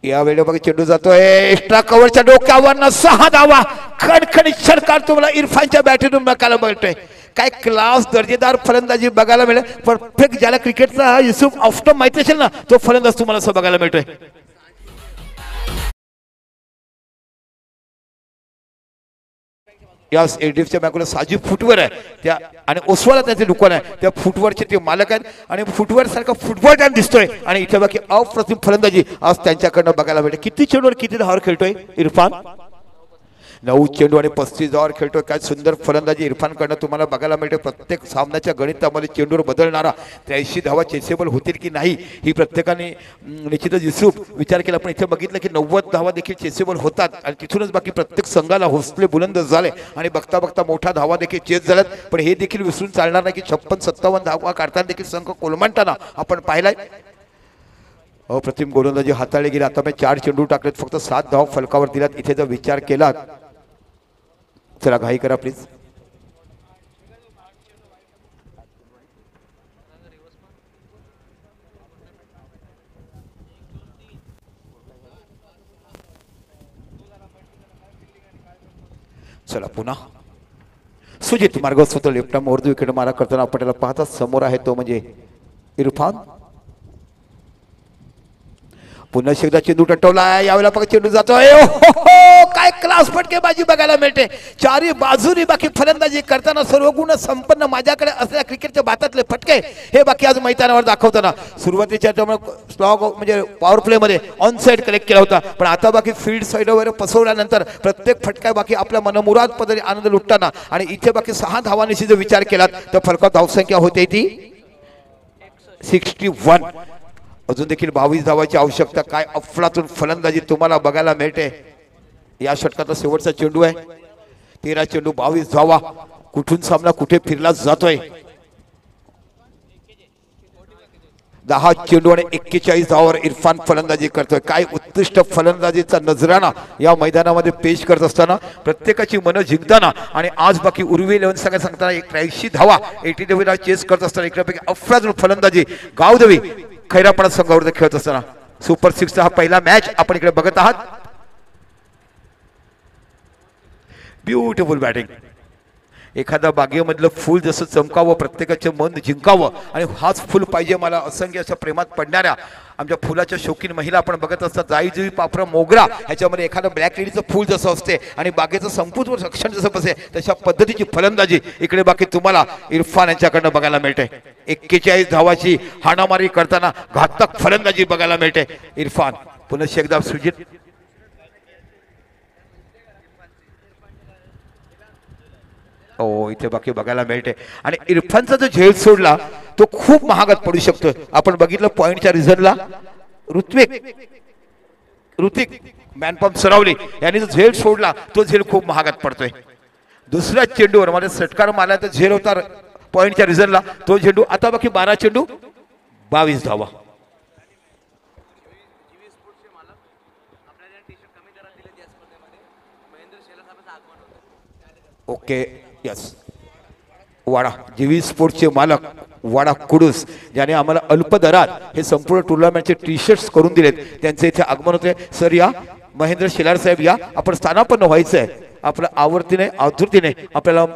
यावेळी बघा चेंडू जातोय एक्स्ट्रा कव्हरच्या डोक्यावर 6 धावा. खडखडीत षटकार तुम्हाला इरफानच्या बॅटरीतून बघायला मिळतोय. काय क्लास दर्जेदार फलंदाजी बघायला मिळेल. परफेक्ट ज्याला क्रिकेटचा युसुफ ऑफ्टम माहिती असेल ना तो फलंदाज तुम्हाला असं बघायला मिळतोय. या एडीएफच्या बँकेला साजी फुटवर आहे त्या आणि ओसवाला त्याचे दुकान आहे. त्या फुटवरचे ते मालक आहेत आणि फुटवर सारखा फुटबॉल टाइम दिसतोय. आणि इथे बाकी अप्रतिम फलंदाजी आज त्यांच्याकडनं बघायला मिळते. किती चेंडूवर किती धावावर खेळतोय इरफान. 9 चेंडू आणि 35 धावावर खेळतोय. काय सुंदर फलंदाजी इरफानकडनं तुम्हाला बघायला मिळते. प्रत्येक सामन्याच्या गणितामध्ये चेंडूवर बदलणारा 83 धावा चेसेबल होतील की नाही ही प्रत्येकाने निश्चितच युसुफ विचार केला. पण इथे बघितलं की 90 धावा देखील चेसेबल होतात आणि तिथूनच बाकी प्रत्येक संघाला हौसले बुलंद झाले आणि बघता बघता मोठा धावा देखील चेस झाल्यात. पण हे देखील विसरून चालणार नाही की 56-57 धावा काढताना देखील संघ कोलमंटाना आपण पाहिलाय. अप्रतिम गोलंदाजी हाताळली गेली. आता मी 4 चेंडू टाकलेत फक्त 7 धावा फलकावर दिल्यात. इथे जर विचार केला चला घाई करा प्लीज. चला पुन्हा सुजित मार्गस्वत लेफ्ट मोर्द विकेट मारा करताना आपल्याला पाहता समोर आहे तो म्हणजे इरफान. पुन्हा एकदा चेंडू टटवला. यावेळेला बघा चेंडू जातोय. काय क्लास फटकेबाजी बघायला मिळते. चारी बाजूनी बाकी फलंदाजी करताना सर्व गुण संपन्न माझ्याकडे असलेल्या क्रिकेटच्या बातातले फटके हे बाकी आज मैदानावर दाखवताना सुरुवातीच्या स्लॉग म्हणजे पॉवर प्ले मध्ये ऑन साइड कलेक्ट केला होता. पण आता बाकी फील्ड साइड वगैरे पसवल्यानंतर प्रत्येक फटका बाकी आपल्या मनमुराद पद्धतीने आनंद लुटताना आणि इथे बाकी 6 धावांनी जर विचार केला तर फलकात धावसंख्या होते ती 61. अजून देखील 22 धावाची आवश्यकता. काय अफलातून फलंदाजी तुम्हाला बघायला मिळते. या षटकाचा शेवटचा चेंडू आहे. 13 चेंडू 22 धावा. कुठून सामना कुठे फिरला जातोय. 10 चेंडू आणि 41 धावावर इरफान फलंदाजी करतोय. काय उत्कृष्ट फलंदाजीचा नजराणा या मैदानामध्ये पेश करत असताना प्रत्येकाची मनं जिंकताना आणि आज बाकी उर्वी 11 सांगताना 83 धावा 82 चेस करत असताना इकडेपैकी अफलातून फलंदाजी गावदेवी खैरापणा संघावर खेळत असताना सुपर 6चा हा पहिला मॅच आपण इकडे बघत आहात. Beautiful batting. एखादा बागेमधलं फूल जसं चमकावं प्रत्येकाचे मन जिंकावं आणि हाच फूल पाहिजे मला असंख्य अशा प्रेमात पडणाऱ्या आमच्या फुलाच्या शौकीन महिला आपण बघत असतात. जाईजुई पापरा मोगरा ह्याच्यामध्ये एखादं ब्लॅक लेडीचं फूल जसं असते आणि बागेचं संपूर्ण रक्षण जसं बसे तशा पद्धतीची फलंदाजी इकडे बाकी तुम्हाला इरफान यांच्याकडनं बघायला मिळते. 41 धावाची हाणामारी करताना घातक फलंदाजी बघायला मिळते इरफान. पुन्हा एकदा सुजित इथे बाकी बघायला मिळते आणि इरफानचा जो झेल सोडला तो खूप महागात पडू शकतो. आपण बघितलं पॉइंटच्या रिझल्टला ऋतिक मॅनपंप सरावली यांनी जो झेल सोडला तो झेल खूप महागात पडतोय. दुसऱ्या चेंडूवर मध्ये षटकार मारला तर झेल होता पॉइंटच्या रिझल्टला तो झेंडू. आता बाकी 12 चेंडू 22 धावा. ओके यस वाडा जीवी स्पोर्ट्सचे मालक वाडा कुडूस ज्याने आम्हाला अल्प दरात हे संपूर्ण टुर्नामेंटचे टी शर्ट्स करून दिलेत त्यांचे इथे आगमन होते. सर या महेंद्र शेलार साहेब या आपण स्थानापन्न व्हायचं आहे. आपल्या आवडतीने आतुरतेने आपल्याला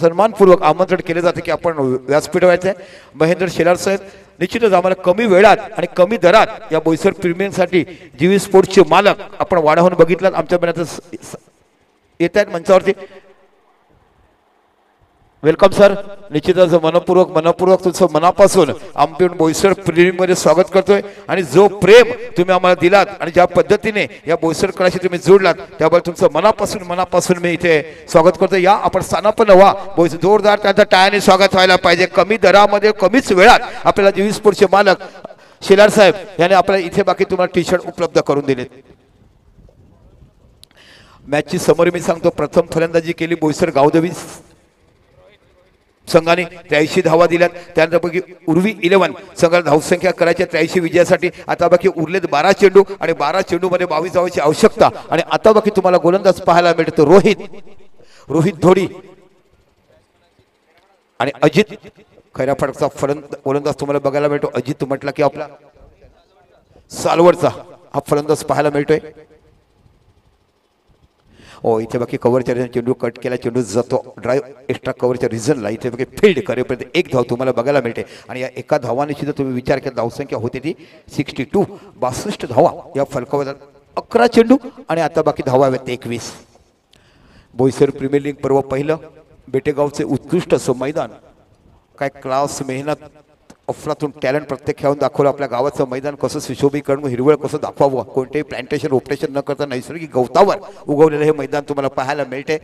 सन्मानपूर्वक आमंत्रण केले जाते की आपण व्यासपीठ व्हायचं आहे. महेंद्र शेलार साहेब निश्चितच आम्हाला कमी वेळात आणि कमी दरात या बोईसर प्रीमियमसाठी जीवी स्पोर्ट्सचे मालक आपण वाडाहून बघितलं आमच्या मनात येत आहेत मंचावरती. Welcome sir. निश्चितच मनपूर्वक तुमचं मनापासून आम्ही बोईसर प्रेमीमध्ये स्वागत करतोय आणि जो प्रेम तुम्ही आम्हाला दिलात आणि ज्या पद्धतीने या बोईसर कलाशी तुम्ही जोडलात त्याबद्दल तुमचं मनापासून मी इथे स्वागत करतो. या आपण स्थानापन्न व्हा. बोईसर जोरदार त्यांचं टाळ्याने स्वागत व्हायला पाहिजे. कमी दरामध्ये कमीच वेळात आपल्याला जी वीज स्पोर्टचे मालक शेलार साहेब यांनी आपल्याला इथे बाकी तुम्हाला टी शर्ट उपलब्ध करून दिलेत. मॅचची समोर मी सांगतो प्रथम फलंदाजी केली बोईसर गावदेवी संघाने 83 धावा दिल्यात. त्यानंतर बाकी उर्वी 11 संघाला धावसंख्या करायच्या 83 विजयासाठी. आता बाकी उरलेत 12 चेंडू आणि 12 चेंडूमध्ये 22 धावांची आवश्यकता. आणि आता बाकी तुम्हाला गोलंदाज पाहायला मिळतो रोहित धोडी आणि अजित खैरा फटकचा गोलंदाज तुम्हाला बघायला मिळतो. अजित म्हटलं की आपला सालवडचा हा फलंदाज पाहायला मिळतोय. इथे बाकी कव्हरच्या रिझन चेंडू कट केला. चेंडू जातो ड्राईव्ह एक्स्ट्रा कव्हरच्या रिझनला. इथे बाकी फील्ड करेपर्यंत एक धाव तुम्हाला बघायला मिळते. आणि या एका धावाने सुद्धा तुम्ही विचार केला धावसंख्या होती ती 62 62 धावा या फलकावर 11 चेंडू आणि आता बाकी धावा आहेत 21. बोईसर प्रीमियर लीग पर्व पहिलं बेटेगावचे उत्कृष्ट असं मैदान. काय क्लास मेहनत अफलातून टॅलेंट प्रत्येक खेळून दाखवलं. आपल्या गावाचं मैदान कसं सुशोभीकरण हिरवळ कसं दाखवावं कोणतेही प्लांटेशन रोपटेशन न करता नैसर्गिक गवतावर उगवलेलं हे मैदान तुम्हाला पाहायला मिळते.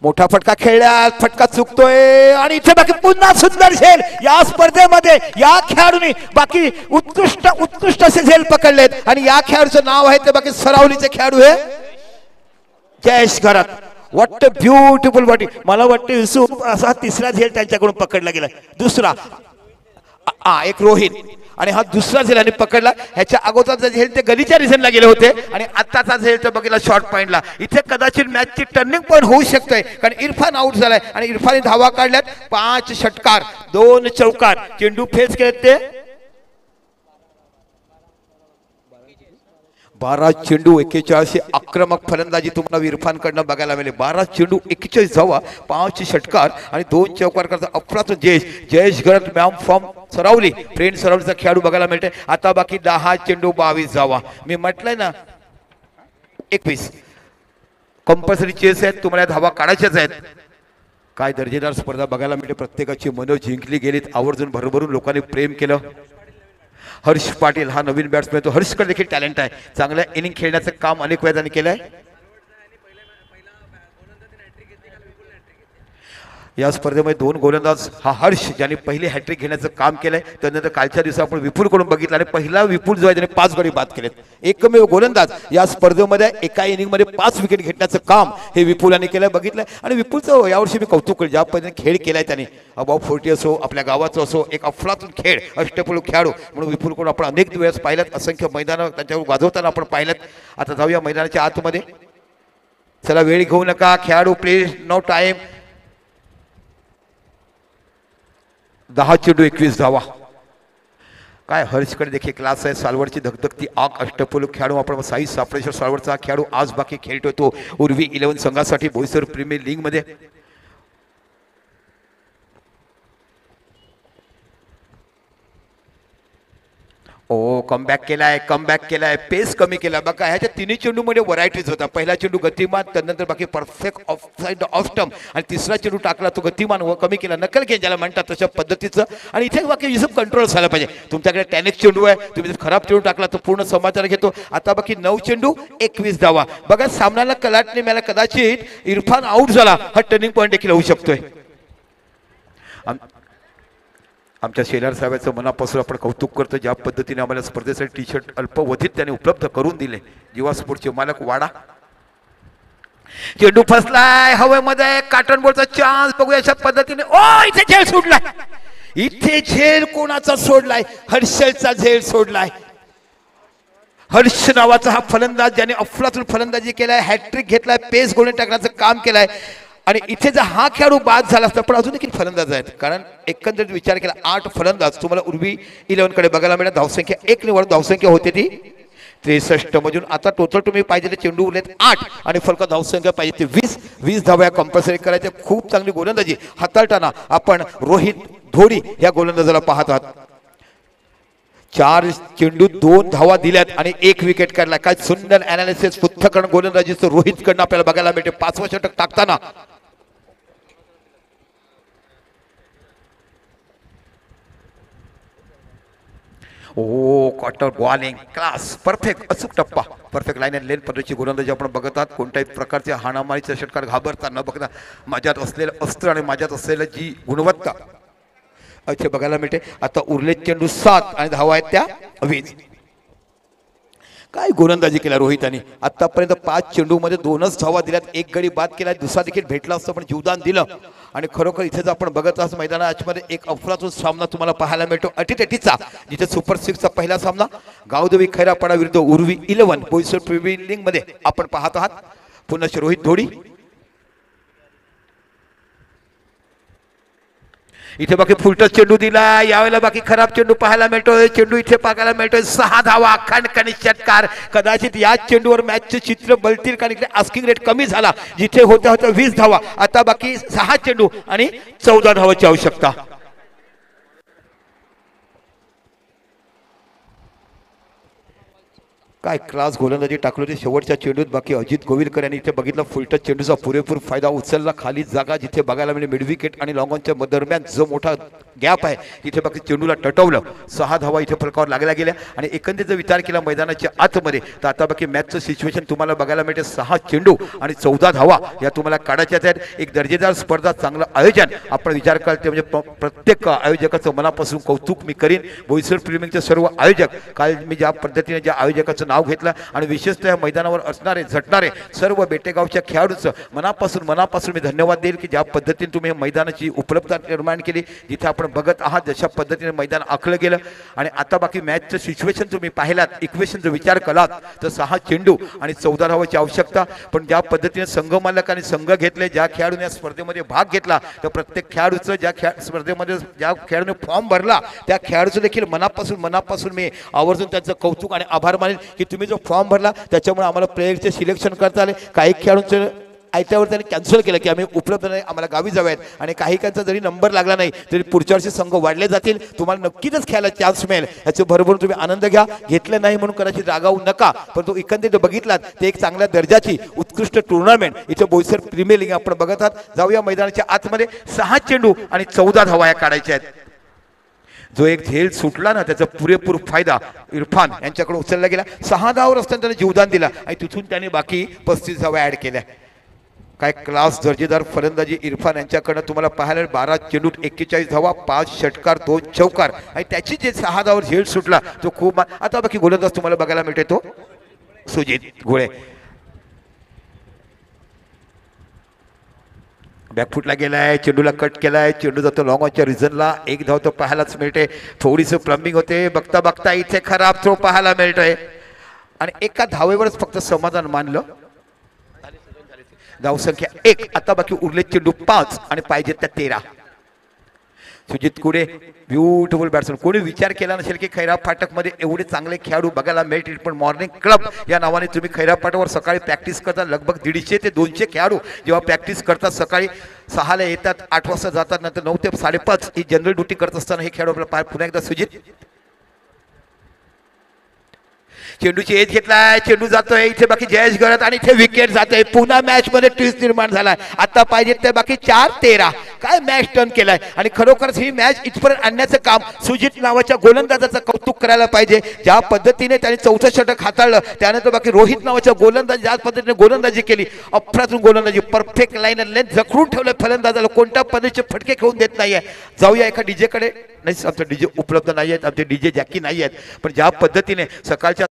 मोठा फटका खेळल्यात फटका चुकतोय आणि इथे बाकी पुन्हा सुंदर झेल या स्पर्धेमध्ये या खेळाडूंनी बाकी उत्कृष्ट असे झेल पकडलेत. आणि या खेळाडूचं नाव आहे ते बाकी सरावलीचे खेळाडू हे जयेश घरात. What a beautiful body. मला वाटतं युसुफ असा तिसरा झेल त्यांच्याकडून पकडला गेला. दुसरा एक रोहित आणि हा दुसरा झेल आणि पकडला. ह्याच्या अगोदरचा झेल ते गलीच्या रिझनला गेले होते आणि आत्ताचा झेल तर बघितला शॉर्ट पॉइंटला. इथे कदाचित मॅचची टर्निंग पॉइंट होऊ शकते कारण इरफान आउट झालाय आणि इरफानने धावा काढल्यात 5 षटकार 2 चौकार. चेंडू फेस केलेत ते 12 चेंडू 41 आक्रमक फलंदाजी तुम्हाला इरफान कडनं बघायला मिळेल. 12 चेंडू 41 धावा 5 षटकार आणि 2 चौकार करता अफलातून Jayesh Garat ma'am form Saravali friend सरावलीचा खेळाडू बघायला मिळते. आता बाकी 10 चेंडू 22 धावा. मी म्हटलंय ना 21 कंपल्सरी चेस आहेत तुम्हाला धावा काढायच्याच आहेत. काय दर्जेदार स्पर्धा बघायला मिळते. प्रत्येकाची मनं जिंकली गेलीत. आवर्जून भरभरून लोकांनी प्रेम केलं. हर्ष पाटील हा नवीन बॅट्समॅन तो हर्षकडे देखील टॅलेंट आहे. चांगल्या इनिंग खेळण्याचं काम अनेक वेळा त्यांनी केलंय. या स्पर्धेमध्ये 2 गोलंदाज हा हर्ष ज्याने पहिले हॅट्रिक घेण्याचं काम केलंय. त्यानंतर कालच्या दिवशी आपण विपुलकडून बघितलं आणि पहिला विपुल जो आहे त्याने 5 गडी बाद केलेत. एकमेव गोलंदाज या स्पर्धेमध्ये एका इनिंगमध्ये 5 विकेट घेण्याचं काम हे विपुलाने केलंय बघितलंय. आणि विपुलचं यावर्षी मी कौतुक केलं ज्या पद्धतीने खेळ केलाय त्याने. अबाव 40 असो आपल्या गावाचं असो एक अफलातून खेळ अष्टपैलू खेळाडू म्हणून विपुलकडून आपण अनेक वेळेस पाहिल्यात. असंख्य मैदानं त्यांच्यावर गाजवताना आपण पाहिल्यात. आता जाऊया मैदानाच्या आतमध्ये. चला वेळ घेऊ नका. खेळाडू प्लीज नो टाइम. 10 चेंडू 21 धावा. काय हर्षकडे देखील क्लास आहे. सालवडची धगधगती आग अष्टपैलू खेळाडू आपण साई सापळेश्वर सालवडचा खेळाडू आज बाकी खेळतोय तो उर्वी 11 संघासाठी बोईसर प्रीमियर लीग मध्ये. कमबॅक केलाय पेस कमी केला. बघा ह्याच्या 3 चेंडूमध्ये व्हरायटीज होता. पहिला चेंडू गतिमान त्यानंतर बाकी perfect of side off stump आणि तिसरा चेंडू टाकला तो गतिमान व कमी केला नकल केला ज्याला म्हणतात तशा पद्धतीचं. आणि इथे बाकी युसुफ कंट्रोल झाला पाहिजे. तुमच्याकडे टॅनिक चेंडू आहे तुम्ही खराब चेंडू टाकला तो पूर्ण समाचार घेतो. आता बाकी 9 चेंडू 21 धावा. बघा सामन्याला कलाटणे मिळाला. कदाचित इरफान आउट झाला हा टर्निंग पॉईंट देखील होऊ शकतोय. आमच्या शेलार साहेबांचं मनापासून आपण कौतुक करतो ज्या पद्धतीने आम्हाला स्पर्धेसाठी टी शर्ट अल्पवधीत त्यांनी उपलब्ध करून दिले. जीवा स्पोर्टचे मालक वाडा. चेंडू फसलाय हवेमध्ये. काटन बॉलचा चान्स बघूया अशा पद्धतीने. इथे झेल सोडलाय. इथे झेल कोणाचा सोडलाय. हर्षलचा झेल सोडलाय. हर्ष नावाचा हा फलंदाज ज्याने अफलातून फलंदाजी केलाय. हॅट्रिक घेतलाय. पेस गोलंदाज टाकण्याचं काम केलंय. आणि इथे जर हा खेळाडू बाद झाला असता पण अजून देखील फलंदाज आहेत कारण एकंदरीत विचार केला 8 फलंदाज तुम्हाला उर्वी 11 कडे बघायला मिळेल. धावसंख्या 1 निवड धावसंख्या होती ती 63 मधून आता टोटल तुम्ही पाहिजे चेंडू उरलेत 8 आणि फलक धावसंख्या पाहिजे ते 20 धाव्या कंपल्सरी करायचे. खूप चांगली गोलंदाजी हाताळताना आपण रोहित धोडी या गोलंदाजाला पाहत आहात. 4 चेंडू 2 धावा दिल्यात आणि 1 विकेट काढला. काय सुंदर अनालिसिस पृथ्थकरण गोलंदाजीचं रोहित कडनं आपल्याला बघायला मिळते. 5वं षटक टाकताना ओ क्वार्टर बॉलिंग क्लास परफेक्ट अचूक टप्पा परफेक्ट लाईन अँड लेन पद्धतीची गोलंदाजी आपण बघत आहात. कोणत्याही प्रकारच्या हाणामारीचा षटकार घाबरता न बघता माझ्यात असलेलं अस्त्र आणि माझ्यात असलेलं जी गुणवत्ता अच्छे बघायला मिळते. आता उरले चेंडू 7 आणि धावा आहेत त्या 20. काय गोलंदाजी केला रोहिताने. आतापर्यंत 5 चेंडूमध्ये 2च धावा दिल्यात. 1 गडी बाद केला. दुसरा देखील भेटला असतं पण जीवदान दिलं. आणि खरोखर इथेच आपण बघत आहात मैदानामध्ये एक अफलातून सामना तुम्हाला पाहायला मिळतो अटीतटीचा. जिथे सुपर 6चा पहिला सामना गावदेवी खैरापाडा विरुद्ध उर्वी 11 बोईसर प्रीमियर लीग मध्ये आपण पाहत आहात. पुन्हा रोहित धोडी इथे बाकी फुलटच चेंडू दिला. यावेळेला बाकी खराब चेंडू पाहायला मिळतोय. चेंडू इथे पाहायला मिळतोय 6 धावा खणखणीत षटकार. कदाचित या चेंडूवर मॅचचे चित्र बदलतील कारण इकडे आस्किंग रेट कमी झाला. जिथे होत्या होत्या 20 धावा आता बाकी 6 चेंडू आणि 14 धावाची आवश्यकता. काय क्लास गोलंदाजी टाकली होती शेवटच्या चेंडूत. बाकी अजित गोविलकर यांनी इथे बघितलं फुलटच चेंडूचा पुरेपूर फायदा उचलला. खाली जागा जिथे बघायला मिळेल मिड विकेट आणि लॉंग ऑनच्या दरम्यान जो मोठा गॅप आहे तिथे बाकी चेंडूला टटवलं. 6 धावा इथे फलकावर लागल्या गेल्या. आणि एकंदरीत जर विचार केला मैदानाच्या आतमध्ये तर आता बाकी मॅचचं सिच्युएशन तुम्हाला बघायला मिळते. 6 चेंडू आणि 14 धावा या तुम्हाला काढायच्याच आहेत. एक दर्जेदार स्पर्धा चांगलं आयोजन आपण विचार करते म्हणजे प्रत्येक आयोजकाचं मनापासून कौतुक मी करीन. बोईसर प्रीमियरचे सर्व आयोजक काल मी ज्या पद्धतीने ज्या आयोजकाचं नाव घेतलं आणि विशेषतः मैदानावर असणारे झटणारे सर्व बेटेगावच्या खेळाडूंचं मनापासून मी धन्यवाद देईल की ज्या पद्धतीने तुम्ही मैदानाची उपलब्धता निर्माण केली. जिथे आपण बघत आहात जशा पद्धतीने मैदान आखलं गेलं. आणि आता बाकी मॅचचं सिच्युएशन तुम्ही पाहिलात इक्वेशनचा विचार केलात तर 6 चेंडू आणि 14 धावाची आवश्यकता. पण ज्या पद्धतीने संघ मालकांनी संघ घेतले ज्या खेळाडूने या स्पर्धेमध्ये भाग घेतला तर प्रत्येक खेळाडूचं ज्या स्पर्धेमध्ये ज्या खेळाडूने फॉर्म भरला त्या खेळाडूचं देखील मनापासून मी आवर्जून त्यांचं कौतुक आणि आभार मानेल की तुम्ही जो फॉर्म भरला त्याच्यामुळे आम्हाला प्लेयरचे सिलेक्शन करता आले. काही खेळाडूंचं आयत्यावर त्यांनी कॅन्सल केलं की आम्ही उपलब्ध नाही आम्हाला गावी जाऊयात. आणि काही जरी नंबर लागला नाही तरी पुढच्या वर्षी संघ वाढले जातील. तुम्हाला नक्कीच खेळायला चान्स मिळेल याचे भरभरून तुम्ही आनंद घ्या. घेतलं नाही म्हणून कदाचित रागावू नका. पण तो एकंदरीत बघितलात ते एक चांगल्या दर्जाची उत्कृष्ट टुर्नामेंट इथे बोईसर प्रीमियर लीग आपण बघत आहात. जाऊया मैदानाच्या आतमध्ये. 6 चेंडू आणि 14 धावा या काढायच्या आहेत. जो एक झेल सुटला ना त्याचा पुरेपूर फायदा इरफान यांच्याकडे उचलला गेला. 6 धावावर असताना त्याने जीवदान दिला आणि तिथून त्याने बाकी 35 धावा ऍड केल्या. काय क्लास दर्जेदार फलंदाजी इरफान यांच्याकडनं तुम्हाला पाहायला 12 चेंडूत 41 धावा 5 षटकार 2 चौकार आणि त्याची जे 6 धावावर झेल सुटला तो खूप. आता बाकी गोलंदाज तुम्हाला बघायला मिळते तो सुजित घोळे. बॅकफुटला गेलाय. चेंडूला कट केलाय. चेंडू जातो लॉंग ऑनच्या रिझनला. 1 धाव तो पाहायलाच मिळते. थोडीसं प्लंबिंग होते. बघता बघता इथे खराब थ्रो पाहायला मिळतोय आणि एका धावेवरच फक्त समाधान मानलं. धावसंख्या 1. आता बाकी उरले चेंडू 5 आणि पाहिजेत त्या 13. Sujit Kude beautiful batsman. कोणी विचार केला नसेल की खैरा फाटकमध्ये एवढे चांगले खेळाडू बघायला मिळतील. पण मॉर्निंग क्लब या नावाने तुम्ही खैरा फाटकवर सकाळी प्रॅक्टिस करता. लगभग 150 ते 200 खेळाडू जेव्हा प्रॅक्टिस करतात सकाळी 6ला येतात 8 वाजता जातात नंतर 9 ते 5:30 ही जनरल ड्युटी करत असताना हे खेळाडू आपल्याला पुन्हा एकदा सुजित. चेंडूची एज घेतलाय. चेंडू जातोय इथे बाकी जयेश गळत आणि इथे विकेट जातोय. पुन्हा मॅच मध्ये ट्विस्ट निर्माण झालाय. आता पाहिजे ते बाकी 4-13 काय मॅच टर्न केलाय आणि खरोखरच ही मॅच इथपर्यंत आणण्याचं काम सुजित नावाच्या गोलंदाजाचं कौतुक करायला पाहिजे. ज्या पद्धतीने त्याने 4थं षटक हाताळलं त्यानंतर बाकी रोहित नावाच्या गोलंदाज ज्या पद्धतीने गोलंदाजी केली अफलातून गोलंदाजी परफेक्ट लाईन अँड लेंथ जखडून ठेवलं फलंदाजाला. कोणत्या पद्धतीचे फटके खेळून देत नाहीये. जाऊया एका डीजे कडे. नाही आमचे डीजे उपलब्ध नाही आहेत. आमचे डीजे जॅकी नाही आहेत. पण ज्या पद्धतीने सकाळच्या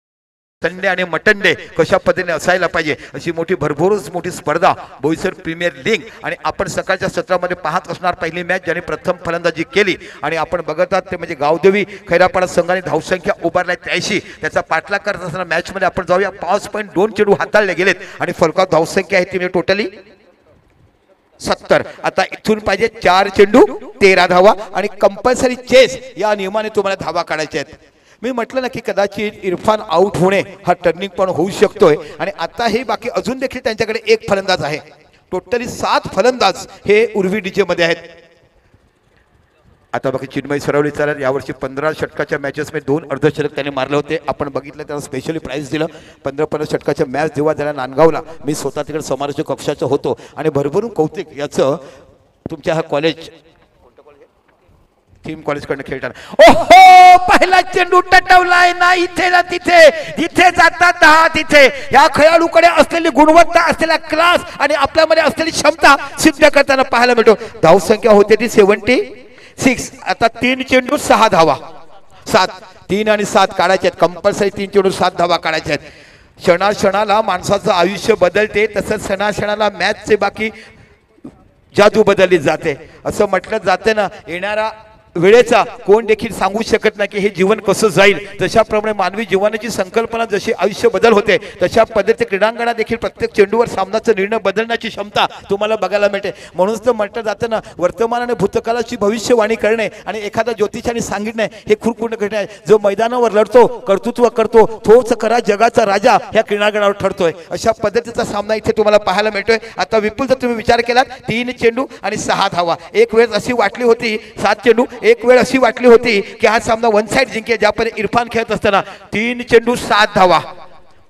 संडे आणि मटन डे कशा पद्धतीने असायला पाहिजे अशी भरभरूच मोठी स्पर्धा बोईसर प्रीमियर लीग. आणि आपण सकाळच्या सत्रामध्ये पाहत असणार पहिली मॅच ज्याने प्रथम फलंदाजी केली आणि आपण बघत आहात ते म्हणजे गावदेवी खैरापाडा संघाने धावसंख्या उभारलाय 83. त्याचा पाठलाग करत असताना मॅचमध्ये आपण जाऊया. 5.2 चेंडू हाताळले गेलेत आणि फलकात धावसंख्या आहे ती म्हणजे टोटली 70. आता इथून पाहिजे 4 चेंडू 13 धावा आणि कंपल्सरी चेस या नियमाने तुम्हाला धावा काढायच्या आहेत. मी म्हटलं ना की कदाचित इरफान आउट होणे हा टर्निंग पॉइंट होऊ शकतोय. आणि आता हे बाकी अजून देखील त्यांच्याकडे 1 फलंदाज आहे. टोटली 7 फलंदाज हे उर्वी डीजे मध्ये आहेत. आता बाकी चिन्मय सरावली चालत यावर्षी 15 षटकाच्या मॅचेसमध्ये 2 अर्धशतक त्यांनी मारले होते. आपण बघितलं त्याला स्पेशली प्राईज दिलं. 15 षटकाच्या मॅच जेव्हा झाल्या नांदगावला, मी स्वतः तिकडे समालोचक कक्षाचं होतो आणि भरभरून कौतुक याचं तुमच्या हा कॉलेज थीम कॉलेजकडनं खेळताना. ओहो, पहिला चेंडू टटवलाय ना इथे ना तिथे, जिथे जातात दहा तिथे. या खेळाडूकडे असलेली गुणवत्ता, असलेला क्लास आणि आपल्यामध्ये असलेली क्षमता सिद्ध करताना पाहायला मिळतो. धावसंख्या होते ती 76. आता 3 चेंडू 6 धावा. 7 3 आणि 7 काढायचे आहेत. कंपल्सरी 3 चेंडू 7 धावा काढायचे आहेत. क्षणाक्षणाला माणसाचं आयुष्य बदलते, तसंच क्षणाक्षणाला मॅचचे बाकी जादू बदलली जाते. असं म्हटलं जाते ना, येणारा वेळेचा कोण देखील सांगू शकत नाही की हे जीवन कसं जाईल. तशाप्रमाणे मानवी जीवनाची संकल्पना जशी आयुष्य बदल होते, तशा पद्धतीने क्रीडांगणात देखील प्रत्येक चेंडूवर सामनाचा निर्णय बदलण्याची क्षमता तुम्हाला बघायला मिळते. म्हणूनच तर म्हटलं जातं ना, वर्तमान आणि भूतकाळाची भविष्यवाणी करणे आणि एखाद्या ज्योतिषाने सांगितणे हे खूप पूर्ण घटना आहे. जो मैदानावर लढतो, कर्तृत्व करतो, तोच खरा जगाचा राजा ह्या क्रीडांगणावर ठरतोय. अशा पद्धतीचा सामना इथे तुम्हाला पाहायला मिळतोय. आता विपुलचा तुम्ही विचार केलात, 3 चेंडू आणि 6 धावा. एक वेळ अशी वाटली होती 7 चेंडू, एक वेळ अशी वाटली होती की हा सामना वन साइड जिंकेल. ज्यापर्यंत इरफान खेळत असताना 3 चेंडू 7 धावा.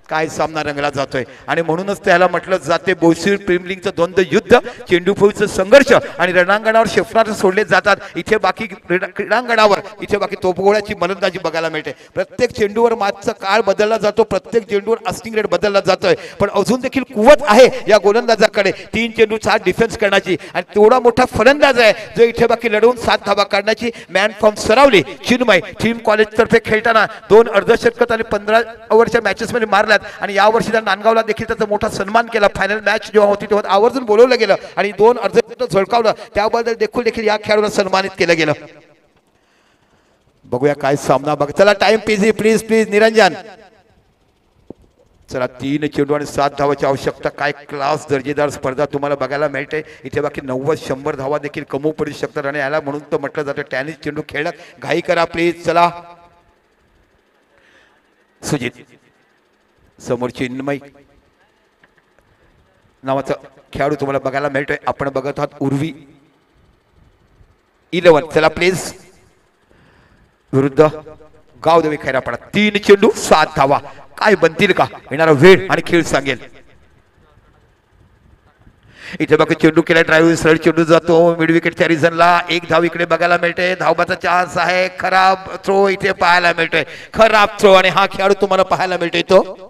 काय सामना रंगला जातोय. आणि म्हणूनच त्याला म्हटलं जाते बोईसर प्रीमियर लीगचं द्वंद्व युद्ध, चेंडूफोळीचं संघर्ष आणि रणांगणावर क्षेपणास्त्र सोडले जातात. इथे बाकी क्रीडांगणावर इथे बाकी तोफगोळ्याची मलंदाजी बघायला मिळते. प्रत्येक चेंडूवर मागचा काळ बदलला जातो, प्रत्येक चेंडूवर आस्टिंग रेट बदलला जातोय. पण अजून देखील कुवत आहे या गोलंदाजाकडे 3 चेंडू 7 डिफेन्स करण्याची. आणि तेवढा मोठा फलंदाज आहे जो इथे बाकी लढवून 7 धावा काढण्याची. Man from Saravali Chinmay theme college तर्फे खेळताना 2 अर्धशतक आणि 15 ओव्हरच्या मॅचेस मध्ये मारल्यात. आणि यावर्षी त्या नांदगावला देखील त्याचा मोठा सन्मान केला. फायनल मॅच जेव्हा होती तेव्हा आवर्जून बोलवलं गेलं आणि 2 अर्धशतक झळकावलं. त्याबद्दल देखील या खेळाडूला सन्मानित केलं गेलं. बघूया काय सामना. बघ चला, टाइम प्लीज निरंजन. चला, 3 चेंडू आणि 7 धावाची आवश्यकता. काय क्लास दर्जेदार स्पर्धा तुम्हाला बघायला मिळते. इथे बाकी 90-100 धावा देखील कमवू पडू शकतात. आणि याला म्हणून तर म्हटलं जातं टेनिस चेंडू खेळत. घाई करा प्लीज. चला, सुजित समोर चिन्मय नावाचा खेळाडू तुम्हाला बघायला मिळतोय. आपण बघत आहात उर्वी 11. चला प्लीज, विरुद्ध गावदेवी खैरापाडा. 3 चेंडू 7 धावा. काय बनतील का, येणारा वेळ आणि खेळ सांगेल. इथे बघा चेंडू केला ड्राईव्ह, सरळ चेंडू जातो मिड विकेटच्या रिझनला. 1 धाव इकडे बघायला मिळते. धावबाचा चान्स आहे. खराब थ्रो इथे पाहायला मिळतोय. खराब थ्रो. आणि हा खेळाडू तुम्हाला पाहायला मिळतोय तो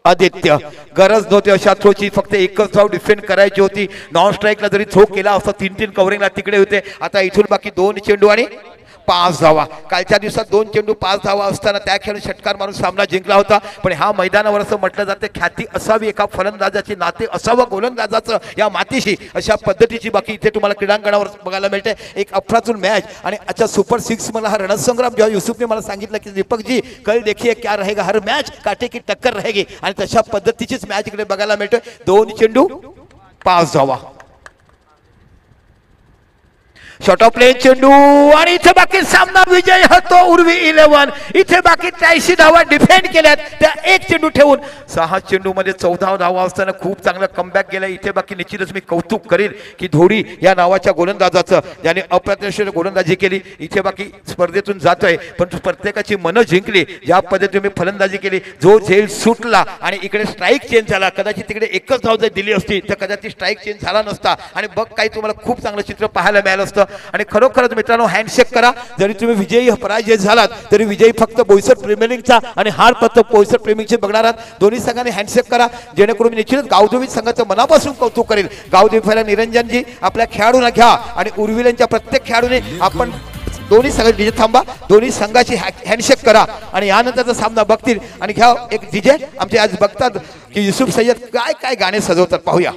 आदित्य. गरज नव्हती अशा थ्रोची, फक्त एकच धाव डिफेंड करायची होती. नॉन स्ट्राईकला जरी थ्रो केला असता 3-3 कव्हरिंगला तिकडे होते. आता इथून बाकी 2 चेंडू आणि 5 धावा. कालच्या दिवसात 2 चेंडू 5 धावा असताना त्या खेळाडूने षटकार मारून सामना जिंकला होता. पण ह्या मैदानावर असं म्हटलं जातं, ख्याती असावी एका फलंदाजाची, नाते असावं गोलंदाजाचं या मातीशी. अशा पद्धतीची बाकी इथे तुम्हाला क्रीडांगणावर बघायला मिळते. एक अफरातून मॅच. आणि अच्छा सुपर 6 मला हा रणसंग्राम जेव्हा युसुफने मला सांगितलं की दीपक जी कल देखिए क्या रहेगा, हर मॅच काटे की टक्कर रहेगी. आणि तशा पद्धतीचीच मॅच इकडे बघायला मिळते. 2 चेंडू 5 धावा. शॉर्ट ऑफ प्लेन चेंडू आणि इथे बाकी सामना विजय होतो उर्वी 11. इथे बाकी 83 धावा डिफेंड केल्यात त्या 1 चेंडू ठेवून. 6 चेंडू मध्ये 14 धावा असताना खूप चांगला कमबॅक केला. इथे बाकी निश्चितच मी कौतुक करेन की धोडी या नावाच्या गोलंदाजाचं, ज्याने अप्रत्यक्ष गोलंदाजी केली. इथे बाकी स्पर्धेतून जातोय पण प्रत्येकाची मनं जिंकली. ज्या पद्धतीने मी फलंदाजी केली, जो झेल सुटला आणि इकडे स्ट्राईक चेंज झाला. कदाचित तिकडे एकच धाव जर दिली असती तर कदाचित स्ट्राईक चेंज झाला नसता. आणि बघ काही तुम्हाला खूप चांगलं चित्र पाहायला मिळालं असतं. आणि खरोखरच मित्रांनो, हँडशेक करा. जरी तुम्ही विजयी पराजय झालात तरी विजयी फक्त बोईसर प्रीमियर लीगचा आणि हार फक्त बोईसर प्रीमियरचे बघणार आहात. दोन्ही संघांनी हँडशेक करा, जेणेकरून मी निश्चितच गावदेवी संघाचं मनापासून कौतुक करेल. गावदेवी पहिला निरंजनजी आपल्या खेळाडूंना घ्या आणि उर्विलेंच्या प्रत्येक खेळाडूने आपण दोन्ही संघ डीजे थांबा, दोन्ही संघाची हँडशेक करा आणि यानंतरचा सामना बघतील. आणि घ्या एक डीजे. आमचे आज बघतात की युसुफ सय्यद काय काय गाणे सजवतात, पाहूया.